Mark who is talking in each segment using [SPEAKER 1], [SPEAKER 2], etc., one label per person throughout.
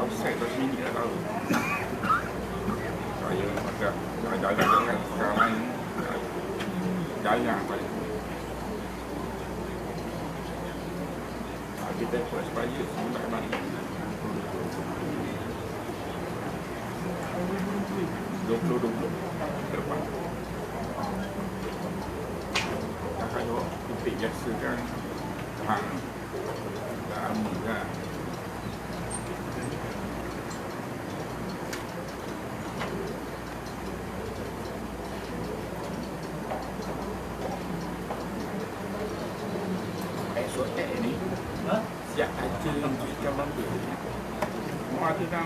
[SPEAKER 1] offset atau sini tak tahu. Saya macam jalan-jalan kan sekarang jalan balik. Kita buat supaya semua tak balik. 20 ke depan. Kalau topik biasa kan hang dah lama kan. Esok ni siap aja untuk ikan bambu. Mau ada kan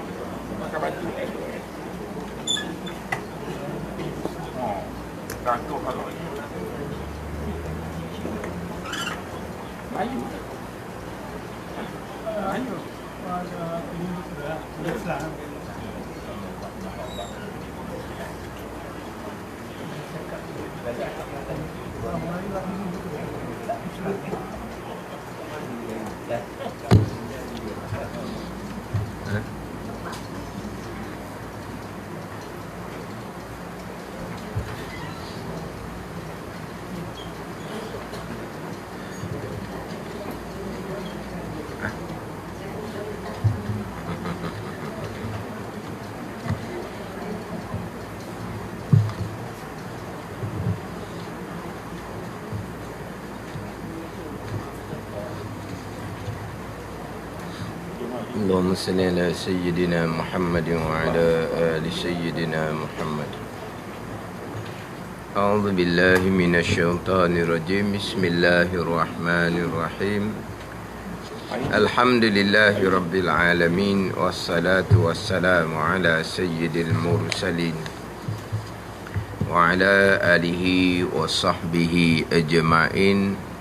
[SPEAKER 1] pakai baju esok. Gantung kalau ni. Melayu. Melayu. Islam.
[SPEAKER 2] اللهم صل على سيدنا محمد وعلى آل سيدنا محمد. أعوذ بالله من الشيطان الرجيم. بسم الله الرحمن الرحيم. الحمد لله رب العالمين والصلاة والسلام على سيد المرسلين وعلى آله وصحبه أجمعين.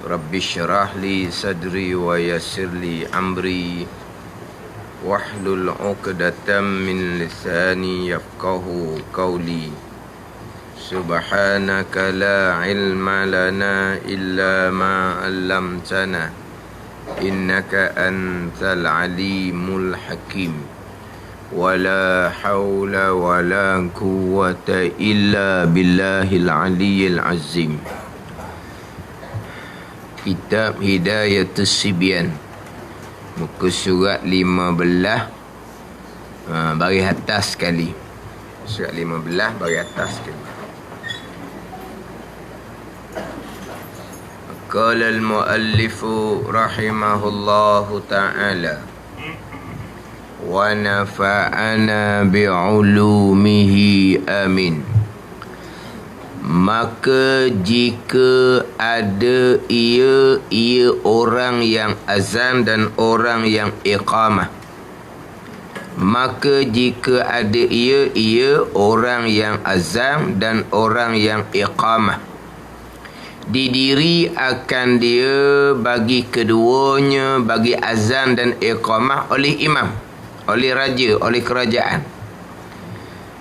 [SPEAKER 2] Rabbi syrah li sadri wa yassir li amri wahlul 'uqdatam min lisani yafqahu qawli. Subhanaka la ilma lana illa ma 'allamtana innaka antal alimul hakim. Wala haula wala quwwata illa billahil aliyyil azim. Kitab Hidayatus Sibyan, muka surat 15, bagi atas sekali. Surat 15 bagi atas sekali. Qala al-muallifu rahimahullahu ta'ala wa nafa'ana bi'ulumihi amin. Maka jika ada ia orang yang azan dan orang yang iqamah. Maka jika ada ia orang yang azan dan orang yang iqamah, didiri akan dia bagi keduanya, bagi azan dan iqamah oleh imam, oleh raja, oleh kerajaan.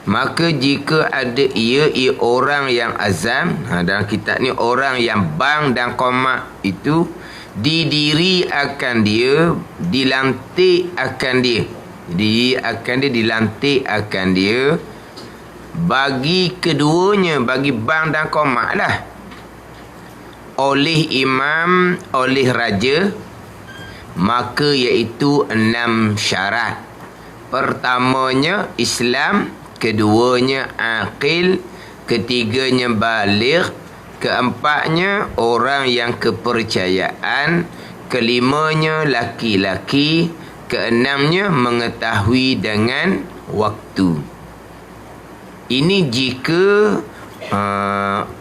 [SPEAKER 2] Maka jika ada ia orang yang azan, dalam kitab ni orang yang bang dan qomat itu didiri akan dia, dilantik akan dia. Dilantik akan dia bagi keduanya, bagi bang dan qomat lah, oleh imam, oleh raja. Maka iaitu 6 syarat. Pertamanya Islam, keduanya aqil, ketiganya baligh, keempatnya orang yang kepercayaan, kelimanya laki-laki, keenamnya mengetahui dengan waktu. Ini jika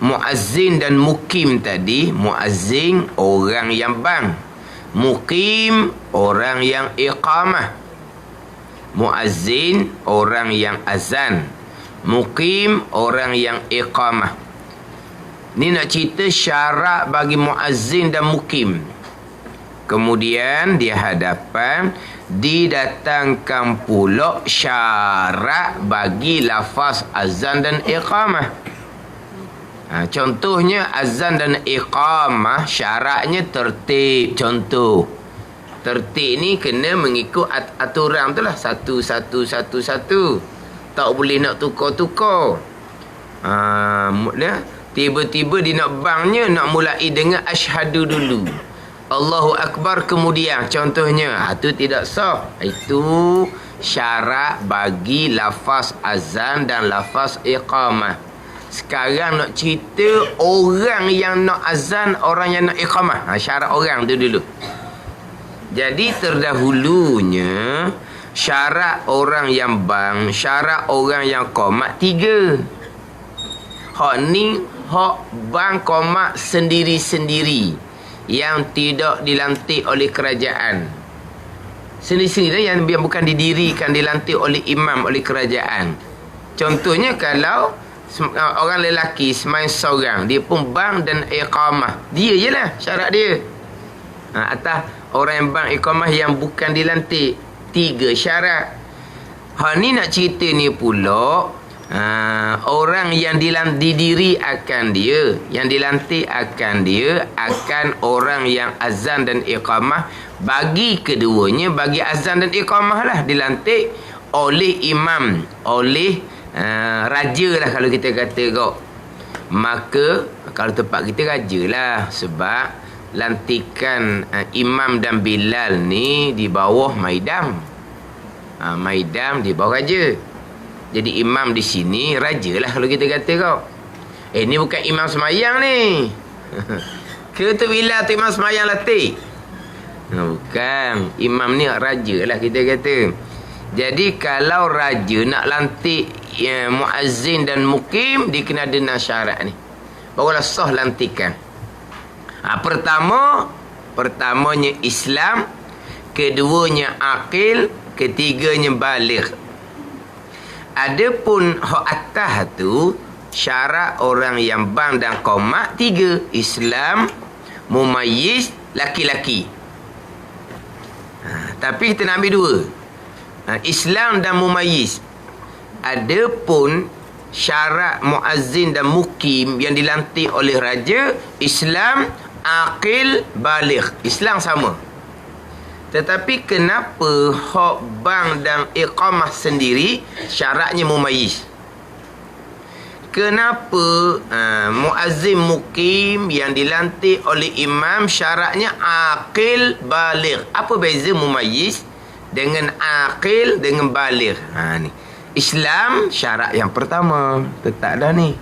[SPEAKER 2] muazzin dan mukim tadi. Muazzin orang yang bang, mukim orang yang iqamah. Muazzin orang yang azan, mukim orang yang iqamah. Ni nak cerita syarat bagi muazzin dan mukim. Kemudian di hadapan didatangkan pula syarat bagi lafaz azan dan iqamah. Contohnya azan dan iqamah syaratnya tertib. Contoh, Tertib ni kena mengikut aturan tu lah. Satu. Tak boleh nak tukar-tukar. Tiba-tiba dia nak bangnya, nak mulai dengan asyhadu dulu. Allahu Akbar kemudian. Contohnya. Itu tidak sah. Itu syarat bagi lafaz azan dan lafaz iqamah. Sekarang nak cerita orang yang nak azan, orang yang nak iqamah. Syarat orang tu dulu. Jadi terdahulunya syarat orang yang bang, syarat orang yang qomat 3. Hak ni hak bang qomat sendiri-sendiri yang tidak dilantik oleh kerajaan. Sendiri-sendiri yang bukan didirikan, dilantik oleh imam, oleh kerajaan. Contohnya kalau orang lelaki semain seorang, dia pun bang dan iqamah. Dia je lah syarat dia. Atas orang yang bang iqamah yang bukan dilantik. 3 syarat. Ni nak cerita ni pula, orang yang didiri akan dia, yang dilantik akan dia, akan orang yang azan dan iqamah. Bagi keduanya, bagi azan dan iqamah lah, dilantik oleh imam, oleh raja lah kalau kita kata kau. Maka kalau tempat kita raja lah, sebab lantikan imam dan Bilal ni di bawah Maidam. Maidam di bawah raja. Jadi imam di sini raja lah kalau kita kata kau. Ni bukan imam semayang ni. Ke tu Bilal tu imam semayang latih? Bukan. Imam ni raja lah kita kata. Jadi kalau raja nak lantik muazzin dan mukim, dia kena ada 6 syarat ni. Barulah sah lantikan. Pertamanya Islam, keduanya akil, ketiganya baligh. Adapun hak atas tu syarat orang yang bang dan qomat 3. Islam, mumayyiz, laki-laki. Tapi kita nak ambil 2. Islam dan mumayyiz. Adapun syarat muazzin dan mukim yang dilantik oleh raja, Islam, akil, baligh. Islam sama. Tetapi kenapa hak bang dan iqamah sendiri syaratnya mumayyiz? Kenapa muazzin mukim yang dilantik oleh imam syaratnya akil, baligh? Apa beza mumayyiz dengan akil dengan baligh? Ni Islam syarat yang pertama. Tetap dah ni.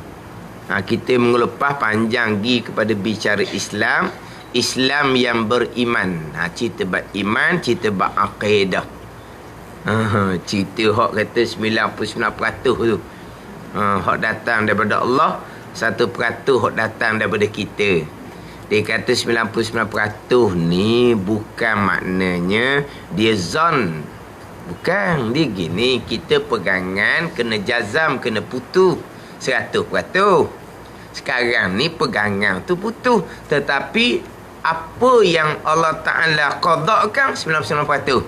[SPEAKER 2] Kita mengelepah panjang gi kepada bicara Islam. Islam yang beriman. Cerita bab iman, cerita bab akidah. Cerita hak kata 99% tu. Hak datang daripada Allah, 1% hak datang daripada kita. Dia kata 99% ni bukan maknanya dia zon. Bukan. Dia gini, kita pegangan kena jazam, kena putus 100%. Sekarang ni pegangan tu putus. Tetapi apa yang Allah Ta'ala qadakkan 99%.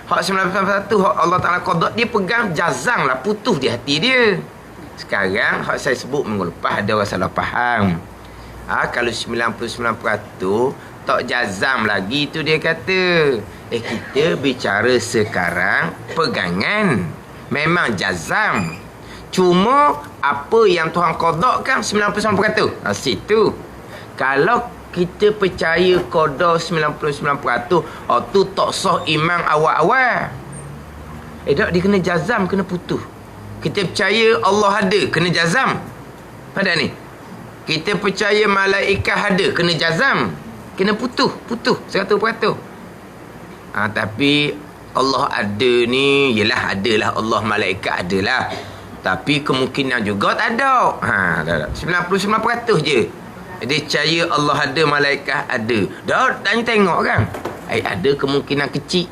[SPEAKER 2] Hak 99% hak Allah Ta'ala qadak, dia pegang jazam lah, putus di hati dia. Sekarang hak saya sebut minggu lepas ada orang salah faham. Kalau 99% tak jazam lagi, tu dia kata. Kita bicara sekarang pegangan. Memang jazam. Cuma apa yang Tuhan qadakkan 99%. Situ. Kalau kita percaya qada 99%, tu tak sah imam awal-awal. Tak, dia kena jazam, kena putus. Kita percaya Allah ada, kena jazam. Pada ni. Kita percaya malaikat ada, kena jazam. Kena putus 100%. Tapi Allah ada ni, yelah adalah Allah, malaikat adalah. Tapi kemungkinan juga tak ada. 99% je. Dia percaya Allah ada, malaikat ada. Dah tengok kan. Ada kemungkinan kecil.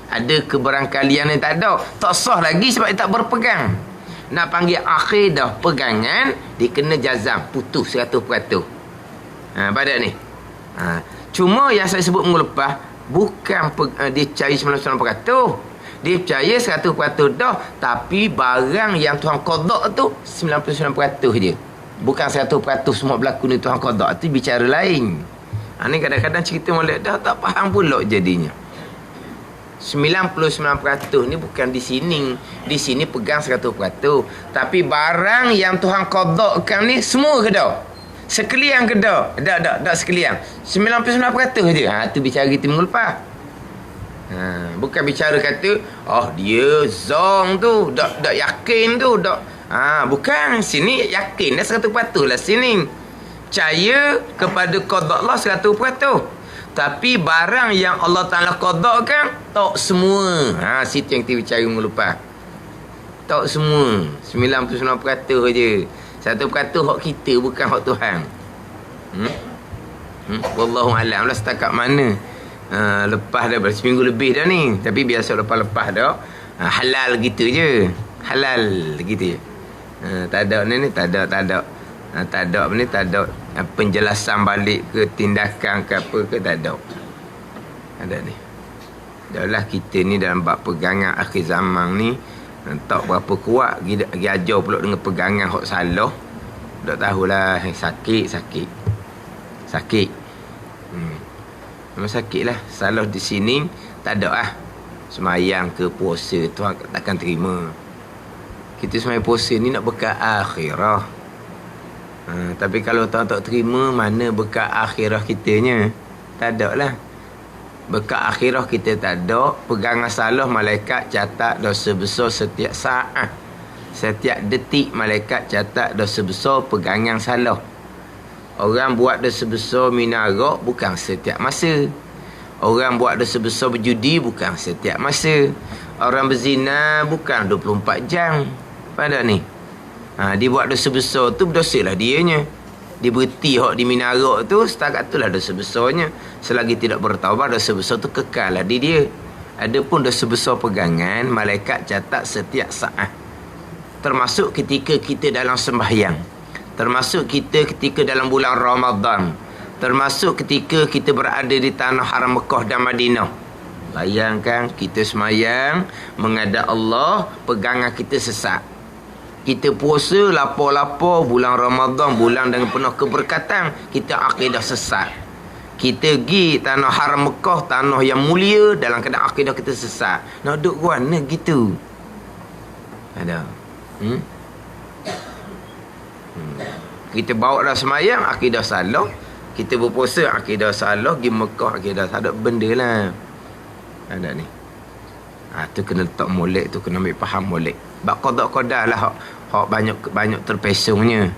[SPEAKER 2] Ada keberangkalian yang tak ada. Tak sah lagi sebab dia tak berpegang. Nak panggil akidah pegangan, dia kena jazam, putus 100%. Pada ni. Cuma yang saya sebut minggu lepas, bukan dia percaya 99%. Dia percaya 100% dah. Tapi barang yang Tuhan qadak tu 99% je. Bukan 100% semua berlaku ni Tuhan qadak. Tu bicara lain. Ni kadang-kadang cerita molek dah tak faham pula jadinya. 99% ni bukan di sini. Di sini pegang 100%. Tapi barang yang Tuhan qadakkan ni semua kena. Sekalian kena. Tak sekalian. 99% je. Tu bicara kita minggu lepas. Bukan bicara kata dia zong tu, tak yakin tu, tak. Bukan, sini yakin dah 100% lah sini. Percaya kepada qada Allah 100%. Tapi barang yang Allah Ta'ala qadakkan, tak semua. Situ yang kita bicara minggu lepas. Tak semua. 99% je. 1% hak kita, bukan hak Tuhan. Wallahu a'lam lah setakat mana. Lepas dah seminggu lebih dah ni. Tapi biasa lepas-lepas dah. Halal gitu je. Halal gitu je. Tak ada ni tak ada. Tak ada ni, tak ada penjelasan balik ke tindakan ke apa ke, tak ada. Ada ni. Dahlah kita ni dalam bab pegangan akhir zaman ni tak berapa kuat. Pergi ajar pula dengan pegangan hak salah. Tak tahulah, sakit. Memang sakit lah. Salah di sini tak ada lah. Semayang ke puasa Tuhan takkan terima. Kita semayang puasa ni nak bekal akhirah. Tapi kalau Tuhan tak terima, mana bekal akhirah kitanya? Tak ada lah. Bekal akhirah kita tak ada. Pegangan salah, malaikat catat dosa besar setiap saat. Setiap detik malaikat catat dosa besar pegangan salah. Orang buat dosa besar minum arak bukan setiap masa. Orang buat dosa besar berjudi bukan setiap masa. Orang berzina bukan 24 jam. Pada ni. Dia buat dosa besar tu, berdosa lah dianya. Dia berhenti hak di minum arak tu, setakat tu lah dosa besarnya. Selagi tidak bertaubat, dosa besar tu kekal lah di dia. Adapun dosa besar pegangan, malaikat catat setiap saat. Termasuk ketika kita dalam sembahyang. Termasuk kita ketika dalam bulan Ramadan. Termasuk ketika kita berada di tanah haram Mekah dan Madinah. Bayangkan kita semayang menghadap Allah, pegangan kita sesat. Kita puasa lapar-lapar bulan Ramadan, bulan dengan penuh keberkatan, kita akidah sesat. Kita pergi tanah haram Mekah, tanah yang mulia, dalam keadaan akidah kita sesat. Nak duduk mana gitu? Ada. Kita bawa dah semayang, akidah salah. Kita berpuasa, akidah salah. Pergi Mekah, akidah salah. Benda lah. Ada ni. Tu kena letak molek, tu kena ambil faham molek. Bak qada-qada lah hak banyak terpesongnya.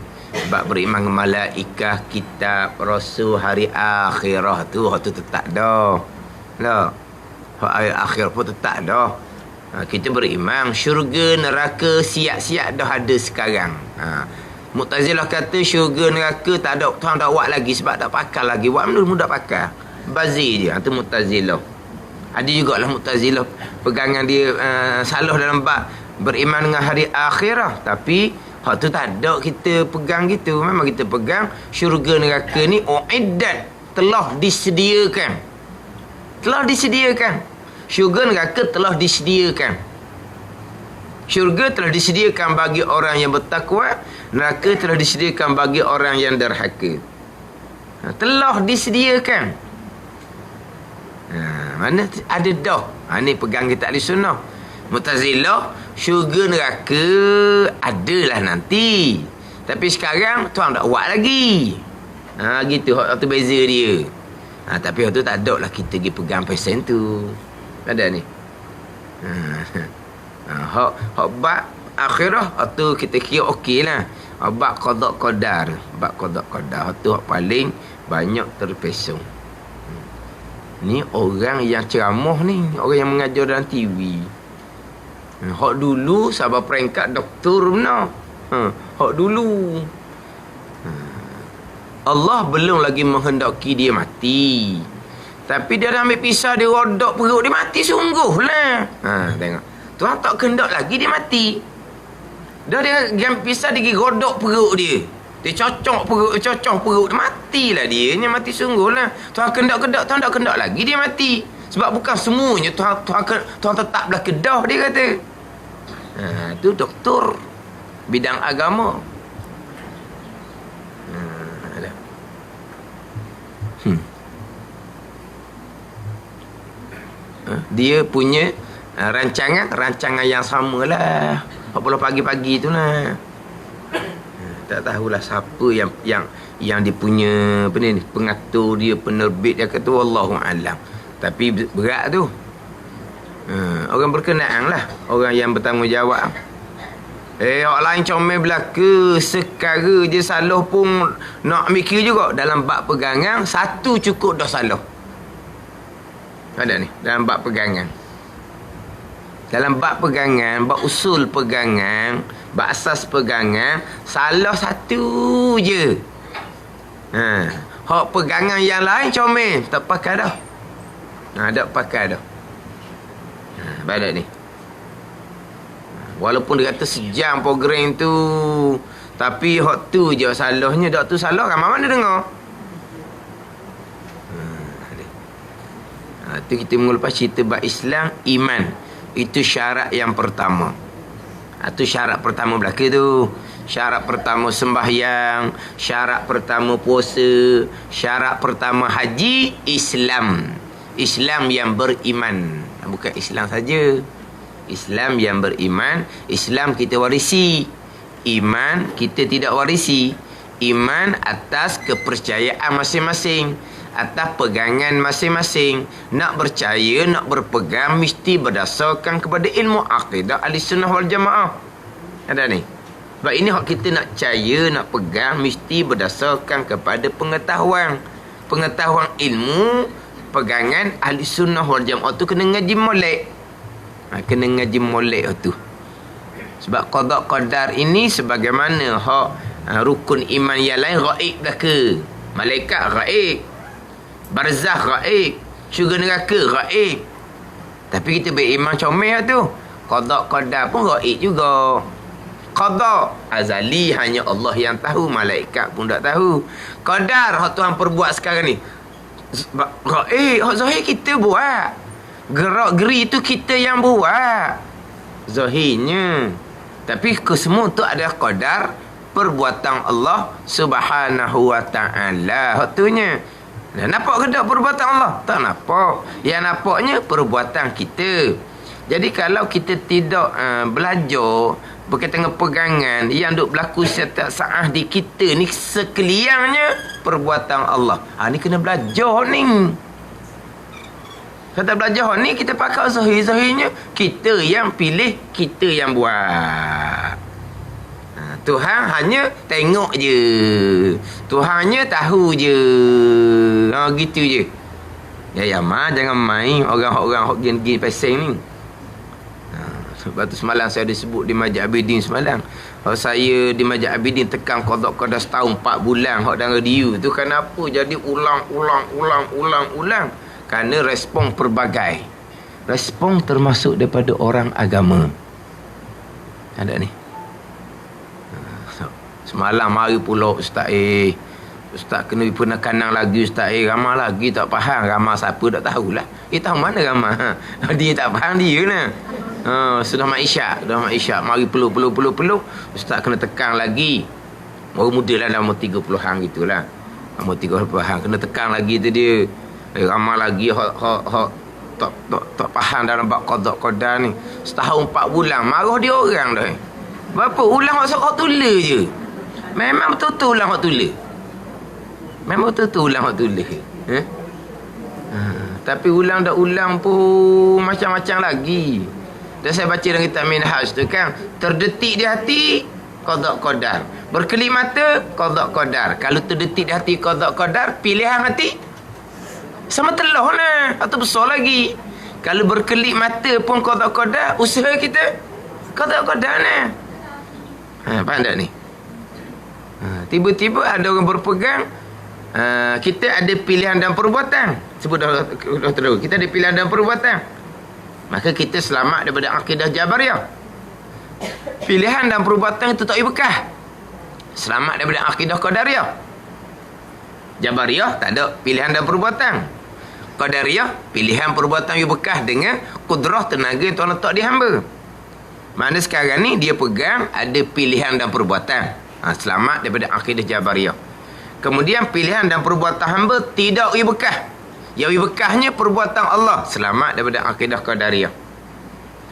[SPEAKER 2] Bak beriman dengan malaikah, kitab, rasul, hari akhirah tu, hak tu tetap dah. Lah. Hak hari akhir pun tetap dah. Kita beriman syurga neraka siap-siap dah ada sekarang. Mu'tazilah kata syurga neraka tak ada, Tuhan tak buat lagi sebab tak pakar lagi. Buat mana mudah pakar. Bazir je. Itu Mu'tazilah. Ada jugalah Mu'tazilah pegangan dia salah dalam bab beriman dengan hari akhirah. Tapi hak tu tak ada kita pegang gitu. Memang kita pegang syurga neraka ni uiddat, telah disediakan. Telah disediakan. Syurga neraka telah disediakan. Syurga telah disediakan bagi orang yang bertakwa, neraka telah disediakan bagi orang yang derhaka. Telah disediakan. Mana ada dah. Ni pegang kita ahli sunnah. Mu'tazilah, syurga neraka adalah nanti. Tapi sekarang Tuhan tak buat lagi. Gitu hak tu beza dia. Tapi hak tu tak ada lah kita pergi pegang pesen tu. Ada ni. Hak bab akhirah hak tu kita kira okey lah. Bab qada qadar. Bab qada qadar hak tu hak paling banyak terpesong. Ni orang yang ceramah ni, orang yang mengajar dalam TV. Hak dulu sahabat peringkat doktor benar. Hak dulu. Allah belum lagi menghendaki dia mati. Tapi dia dah ambil pisau, dia rodok perut dia, mati sungguh lah. Tengok. Tuhan tak kehendak lagi dia mati. Dah dia ambil pisau, dia pergi rodok perut dia. Dia cocok perut, matilah dia. Dia mati sungguh lah. Tuhan kendak-kendak, Tuhan tak kendak lagi dia mati. Sebab bukan semuanya Tuhan tetaplah kedah, dia kata. Itu doktor bidang agama. Dia punya rancangan yang samalah. 40 pagi-pagi tu lah. Tak tahulah siapa yang dia punya apa ni, pengatur dia, penerbit dia kata wallahu alam. Tapi berat tu. Orang berkenaan lah, orang yang bertanggungjawab. Orang lain comel belaka, sekara je salah pun nak mikir juga. Dalam bab pegangan, satu cukup dah salah. Ada ni, dalam bab pegangan. Dalam bab pegangan, bab usul pegangan, bab asas pegangan, salah satu je. Hak pegangan yang lain comel, tak pakai dah. Tak pakai dah. Badak ni. Walaupun dia kata sejam program tu, tapi hak tu je salahnya. Dak tu salah, ramai mana dengar? Tu kita menglepas cerita bab Islam, iman. Itu syarat yang pertama. Itu syarat pertama belaka tu. Syarat pertama sembahyang, syarat pertama puasa, syarat pertama haji, Islam. Islam yang beriman. Bukan Islam saja. Islam yang beriman. Islam kita warisi. Iman kita tidak warisi. Iman atas kepercayaan masing-masing, atas pegangan masing-masing. Nak percaya, nak berpegang mesti berdasarkan kepada ilmu akidah Ahlussunnah wal Jamaah. Ada ni. Sebab ini hak kita nak percaya, nak pegang mesti berdasarkan kepada pengetahuan. Pengetahuan ilmu pegangan Ahlussunnah wal Jamaah tu kena ngaji molek. Kena ngaji molek tu. Sebab qada qadar ini sebagaimana hak rukun iman yang lain gaib belaka. Malaikat gaib, barzakh gaib, syurga neraka gaib. Tapi kita beriman comel tu. Qada qadar pun gaib juga. Qada azali hanya Allah yang tahu, malaikat pun tak tahu. Qadar hak Tuhan perbuat sekarang ni gaib, hak zahir kita buat. Gerak geri itu kita yang buat zahirnya. Tapi kesemua tu adalah qadar perbuatan Allah Subhanahu wa ta'ala. Hak tunya. Nampak ke tak perbuatan Allah? Tak nampak. Yang nampaknya perbuatan kita. Jadi kalau kita tidak belajar berkaitan dengan pegangan yang duk berlaku setiap saat di kita ni, sekaliannya perbuatan Allah. Ni kena belajar ni. Kata belajar ni kita pakai zahir-zahirnya. Kita yang pilih, kita yang buat. Tuhan hanya tengok je. Tuhan hanya tahu je. Gitu je. Ya jangan main orang-orang gini pasang ni. Sebab tu semalam saya ada sebut di Masjid Abidin semalam. Kalau saya di Masjid Abidin tekan qada setahun 4 bulan hak dan radio tu, kenapa jadi ulang. Kerana respon pelbagai. Respon termasuk daripada orang agama. Ada ni. Semalam mari pula Ustaz Ustaz kena penekanan lagi Ustaz. Ramai lagi tak faham. Ramai siapa tak tahulah. Tahu mana ramai? Dia tak faham dia lah. Sudah mak isyak. Mari peluk. Ustaz kena tekan lagi. Baru muda lah dalam 30-an gitulah. Dalam 30-an kena tekan lagi tu dia. Ramai lagi tak faham dalam bab qada ni. Setahun 4 bulan marah dia orang dah. Berapa ulang hak tulis je. Memang betul-betul ulang hak tulis. Tapi ulang dah ulang pun macam-macam lagi. Dan saya baca dalam kitab Minhaj tu kan, terdetik di hati qada qadar, berkelip mata qada qadar. Kalau terdetik di hati qada qadar, pilihan hati sama telah lah atau besar lagi. Kalau berkelip mata pun qada qadar, usaha kita qada qadar lah. Faham tak ni? Tiba-tiba ada orang berpegang, kita ada pilihan dan perbuatan. Sebut dah terus. Kita ada pilihan dan perbuatan. Maka kita selamat daripada akidah Jabariyah. Pilihan dan perbuatan itu tak berkah. Selamat daripada akidah Qadariyah. Jabariyah tak ada pilihan dan perbuatan. Qadariyah pilihan perbuatan yang berkah dengan kudrah tenaga yang Tuhan letak di hamba. Mana sekarang ni dia pegang ada pilihan dan perbuatan. Selamat daripada akidah Jabariyah. Kemudian pilihan dan perbuatan hamba tidak berkah. Yang bekahnya perbuatan Allah. Selamat daripada akidah Qadariyah.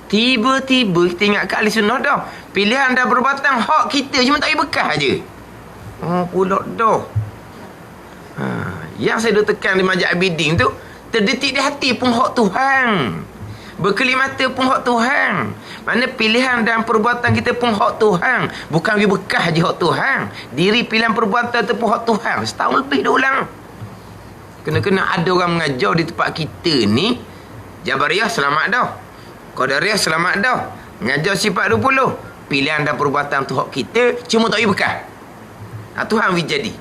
[SPEAKER 2] Tiba-tiba kita ingat kat ahli sunnah dah. Pilihan dan perbuatan hak kita cuma tak bekah je. Oh pula dah. Yang saya dah tekan di Majlis Abidin tu, terdetik di hati pun hak Tuhan. Berkelip mata pun hak Tuhan. Mana pilihan dan perbuatan kita pun hak Tuhan. Bukan bekah je hak Tuhan. Diri pilihan perbuatan tu pun hak Tuhan. Setahun lebih dah ulang. Kena-kena ada orang mengajar di tempat kita ni. Jabariyah selamat dah. Qadariyah selamat dah. Mengajar sifat 20. Pilihan dan perbuatan tu hak kita, cuma tak bekah. Tuhan jadi.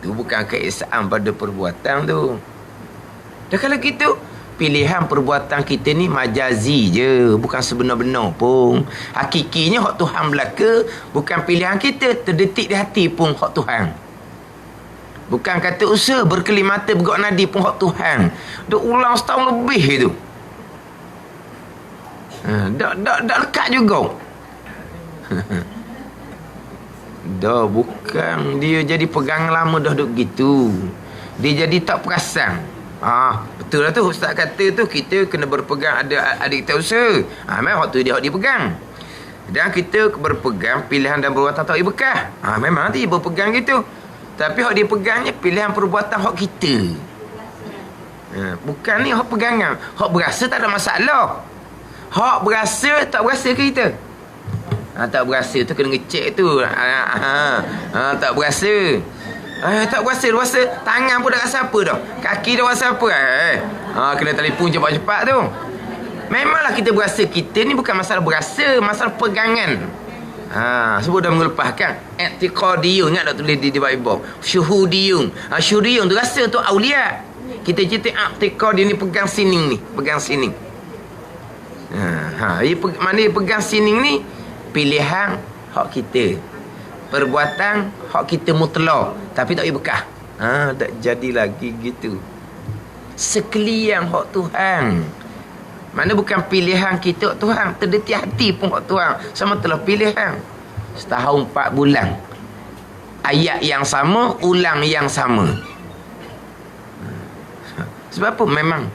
[SPEAKER 2] Tu bukan keesaan pada perbuatan tu. Dah kalau gitu, pilihan perbuatan kita ni majazi je, bukan sebenar-benar pun. Hakikinya hak Tuhan belaka, bukan pilihan kita, terdetik di hati pun hak Tuhan. Bukan kata usaha berkelip mata bergerak nadi pun hak Tuhan. Dah ulang setahun lebih tu. Dak lekat juga. Dah bukan dia jadi pegang lama dah duk gitu. Dia jadi tak perasan. Betul lah tu ustaz kata tu, kita kena berpegang ada kita usaha. Memang waktu dia dipegang. Dan kita berpegang pilihan dan perbuatan tak bekah. Memang nanti berpegang gitu. Tapi hak dia pegangnya pilihan perbuatan hak kita. Bukan ni hak pegangan. Hak berasa tak ada masalah. Hak berasa tak berasa ke kita? Tak berasa tu kena ngecek tu. Tak berasa. Tak berasa. Tangan pun dah rasa apa dah. Kaki dah rasa apa. Kena telefon cepat-cepat tu. Memanglah kita berasa. Kita ni bukan masalah berasa, masalah pegangan. Sebut dah mengelepaskan. I'tiqadiyun. Ingat tak tulis di Bible. Syuhudiyun. Syuhudiyun tu rasa tu awliya. Kita cerita i'tiqadiyun ni pegang sining ni. Pegang sining. Mana pegang sining ni? Pilihan hak kita, perbuatan hak kita mutlak, tapi tak bekah. Tak jadi lagi gitu. Sekalian hak Tuhan. Mana bukan pilihan kita hak Tuhan, terdetik hati pun hak Tuhan. Sama telah pilihan. Setahun 4 bulan. Ayat yang sama, ulang yang sama. Sebab apa? Memang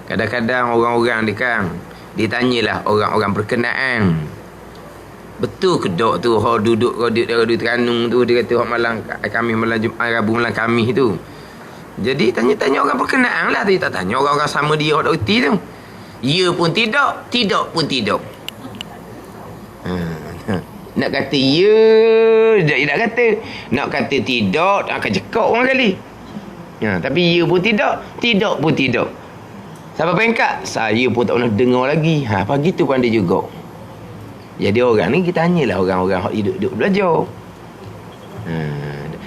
[SPEAKER 2] kadang-kadang orang-orang ni kan, ditanyalah orang-orang berkenaan. Betul ke dok tu hok duduk di Terengganu tu, dia kata hok malam kami malam Jumaat Rabu malam kami tu. Jadi tanya-tanya orang berkenaan lah, dia tak tanya orang-orang sama dia hok dok reti tu. Ya pun tidak, tidak pun tidak. Nak kata ya, tidak kata. Nak kata tidak, akan cekak orang kali. Tapi ya pun tidak, tidak pun tidak. Siapa pengkat? Saya pun tak pernah dengar lagi. Pagi tu pandai juga. Jadi orang ni kita tanyalah orang-orang yang hidup belajar.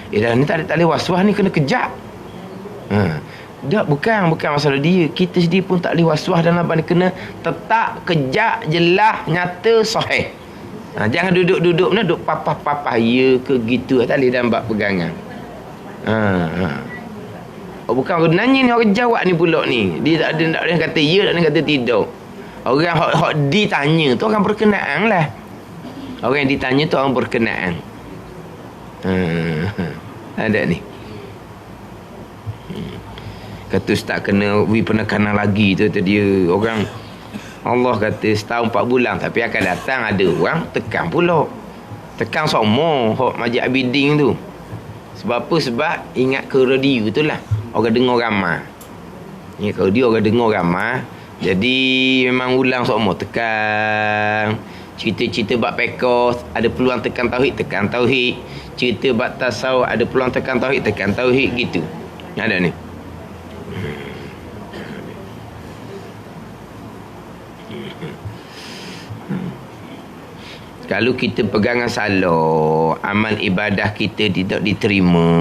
[SPEAKER 2] Dah ni tak ada was-was ni, kena kejap. Tak, bukan masalah dia. Kita sendiri pun tak boleh was-was dalam apa ni, kena tetap kejap, jelas, nyata, sahih. Jangan duduk-duduk ni, duduk papah-papah ya ke gitu. Tak boleh dalam bab pegangan. Bukan orang nanya ni, orang jawab ni pula ni. Dia tak ada kata ya, tak ada kata tidak. Orang hak ditanya tu orang berkenaan lah. Orang yang ditanya tu orang berkenaan. Ada ni. Kata ustaz kena beri penekanan lagi tu dia. Orang Allah kata setahun 4 bulan, tapi akan datang ada orang tekan pula. Tekan semua hak Majlis Abidin tu. Sebab apa? Sebab ingat ke radio tu lah. Orang dengar ramai. Ingat ke radio orang dengar ramai. Jadi memang ulang semua tekan. Cerita-cerita bab pekos, ada peluang tekan tauhid, tekan tauhid. Cerita bab tasawuf, ada peluang tekan tauhid, tekan tauhid gitu. Ada ni. Kalau kita pegangan salah, amal ibadah kita tidak diterima.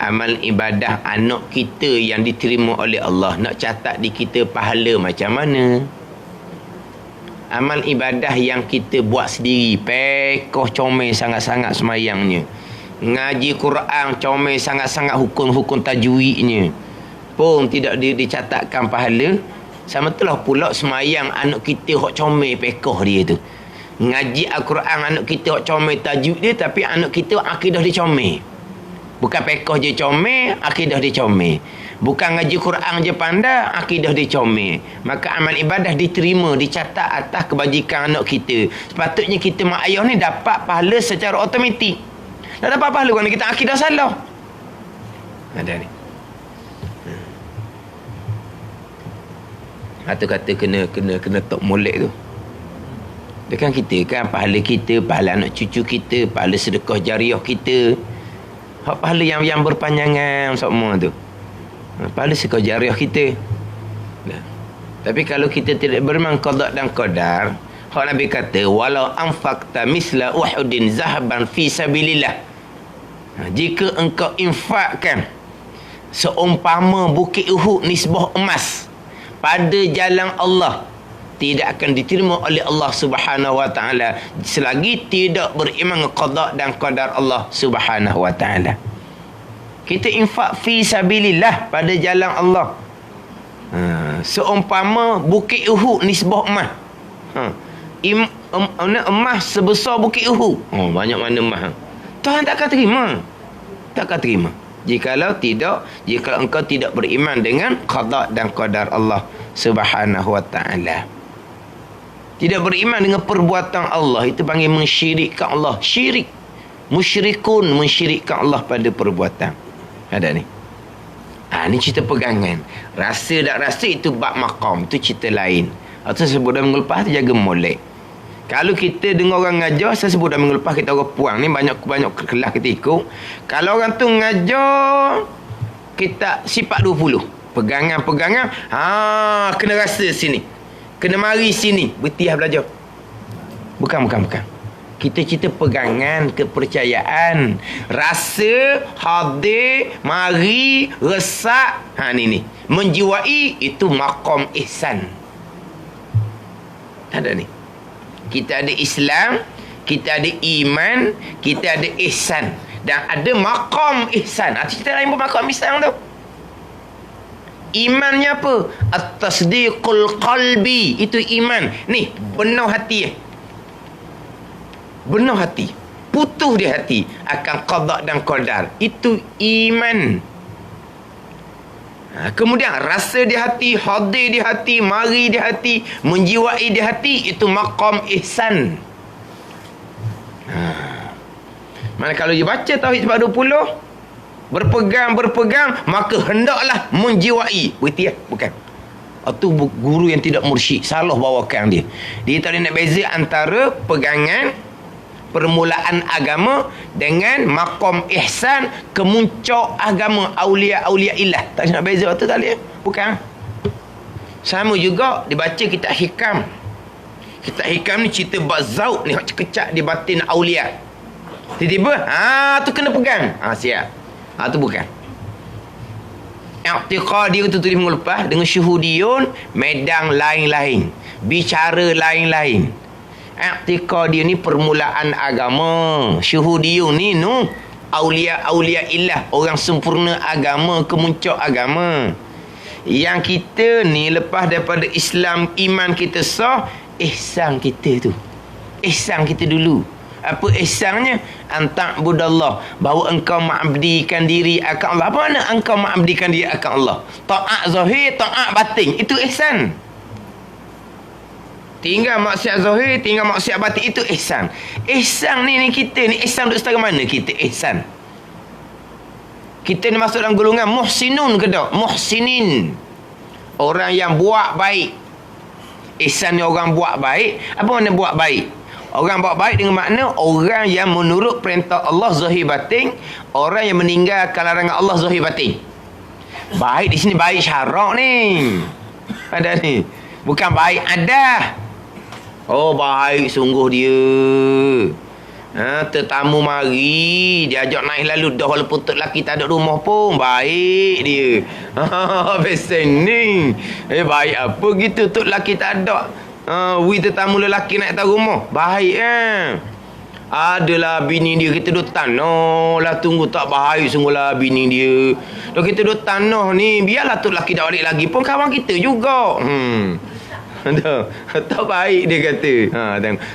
[SPEAKER 2] Amal ibadah anak kita yang diterima oleh Allah, nak catat di kita pahala macam mana? Amal ibadah yang kita buat sendiri, pekoh comel sangat-sangat semayangnya, ngaji Quran comel sangat-sangat hukum-hukum tajwidnya, pun tidak dicatatkan pahala. Sama telah pula semayang anak kita hok comel pekoh dia tu. Ngaji Al-Quran anak kita hok comel tajwid dia, tapi anak kita akidah dia comel. Bukan pekoh je comel, akidah dia comel. Bukan ngaji Quran je pandai, akidah dia comel. Maka amal ibadah diterima, dicatat atas kebajikan anak kita. Sepatutnya kita mak ayah ni dapat pahala secara automatik. Tak dapat pahala kerana kita akidah salah. Ada ni. Atau kata kena tok molek tu. Dekat kita kan pahala kita, pahala anak cucu kita, pahala sedekah jariah kita. Hak pahala yang berpanjangan semua tu. Pahala sedekah jariah kita. Nah. Tapi kalau kita tidak beriman qada dan qadar, hak Nabi kata walau anfaqta misla uhudin zahaban fi sabilillah. Jika engkau infakkan seumpama bukit Uhud nisbah emas pada jalan Allah, tidak akan diterima oleh Allah Subhanahu wa taala selagi tidak beriman qada dan qadar Allah Subhanahu wa taala. Kita infak fi sabilillah pada jalan Allah. Seumpama bukit Uhud nisbah emas. Emas sebesar bukit Uhud. Banyak mana emas. Tuhan takkan terima. Takkan terima. Jikalau engkau tidak beriman dengan qada dan qadar Allah Subhanahu wa taala. Tidak beriman dengan perbuatan Allah itu panggil mensyirikkan Allah. Syirik. Musyrikun mensyirikkan Allah pada perbuatan. Ada ni. Ni cerita pegangan. Rasa tak rasa itu bab maqam, itu cerita lain. Atau sebut dah minggu lepas tu jaga molek. Kalau kita dengar orang ngajar, saya sebut dah minggu lepas kita orang puang ni banyak kelas kita ikut. Kalau orang tu ngajar kita sifat 20. Pegangan-pegangan, kena rasa sini. Kena mari sini, bertiah belajar. Bukan. Kita cerita pegangan, kepercayaan, rasa, hadir, mari, resak. Ni. Menjiwai itu maqam ihsan. Ada ni. Kita ada Islam, kita ada iman, kita ada ihsan. Dan ada maqam ihsan. Cerita lain pun maqam ihsan tu. Imannya apa? At-tasdiqul qalbi. Itu iman. Ni, benar hati. Benar hati. Putus di hati akan qada dan qadar. Itu iman. Kemudian rasa di hati, hadir di hati, mari di hati, menjiwai di hati, itu maqam ihsan. Mana kalau dia baca tauhid 20, berpegang, maka hendaklah menjiwai. Berarti bukan. Itu guru yang tidak mursyid, salah bawakan dia. Dia tak boleh nak beza antara pegangan permulaan agama dengan maqam ihsan, kemuncak agama aulia ilah. Tak nak beza tu tak boleh. Bukan. Sama juga dibaca kitab hikam. Kitab hikam ni cerita bab zauk ni, hak kecak di batin aulia. Tiba-tiba tu kena pegang. Siap. Tu bukan. I'tiqadi itu tulis minggu lepas dengan syuhudiyun, medan lain-lain, bicara lain-lain. I'tiqadi ni permulaan agama. Syuhudiyun ni aulia illah, orang sempurna agama, kemuncak agama. Yang kita ni lepas daripada Islam, iman kita sah, ihsan kita tu. Ihsan kita dulu. Apa ihsannya? Antak budallah, bahawa engkau mengabdikan diri akan Allah. Apa makna engkau mengabdikan diri akan Allah? Taat zahir, taat batin, itu ihsan. Tinggal maksiat zahir, tinggal maksiat batin, itu ihsan. Ihsan ni kita ni ihsan duduk setara mana kita ihsan? Kita ni masuk dalam golongan muhsinun ke tak? Muhsinin, orang yang buat baik. Ihsan ni orang buat baik. Apa makna buat baik? Orang buat baik dengan makna orang yang menurut perintah Allah zahir batin, orang yang meninggalkan larangan Allah zahir batin. Baik di sini baik syarak ni. Ada ni. Bukan baik ada. Baik sungguh dia. Tetamu mari, dia ajak naik lalu dah walaupun tok lelaki tak ada rumah pun, baik dia. Pesen ni. Baik apa gitu tok lelaki tak ada. Tetamu lelaki naik atas rumah, baik adalah bini dia, kita duduk tanah lah, tunggu tak baik sungguhlah bini dia. Kalau kita duduk tanah ni, biarlah tu lelaki dah balik lagi pun kawan kita juga. Tak baik dia kata.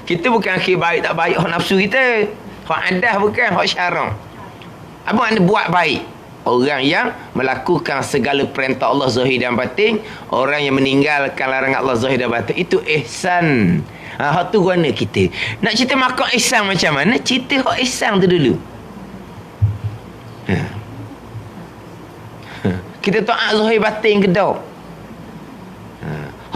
[SPEAKER 2] Kita bukan akhir baik tak baik hak nafsu kita, hak adah bukan, hak syarak. Apa makna buat baik? orang yang melakukan segala perintah Allah zahir dan batin, orang yang meninggalkan larangan Allah zahir dan batin, itu ihsan. Hak tu guna kita. Nak cerita makam ihsan macam mana? Cerita hak ihsan tu dulu. Kita taat zahir batin ke tak?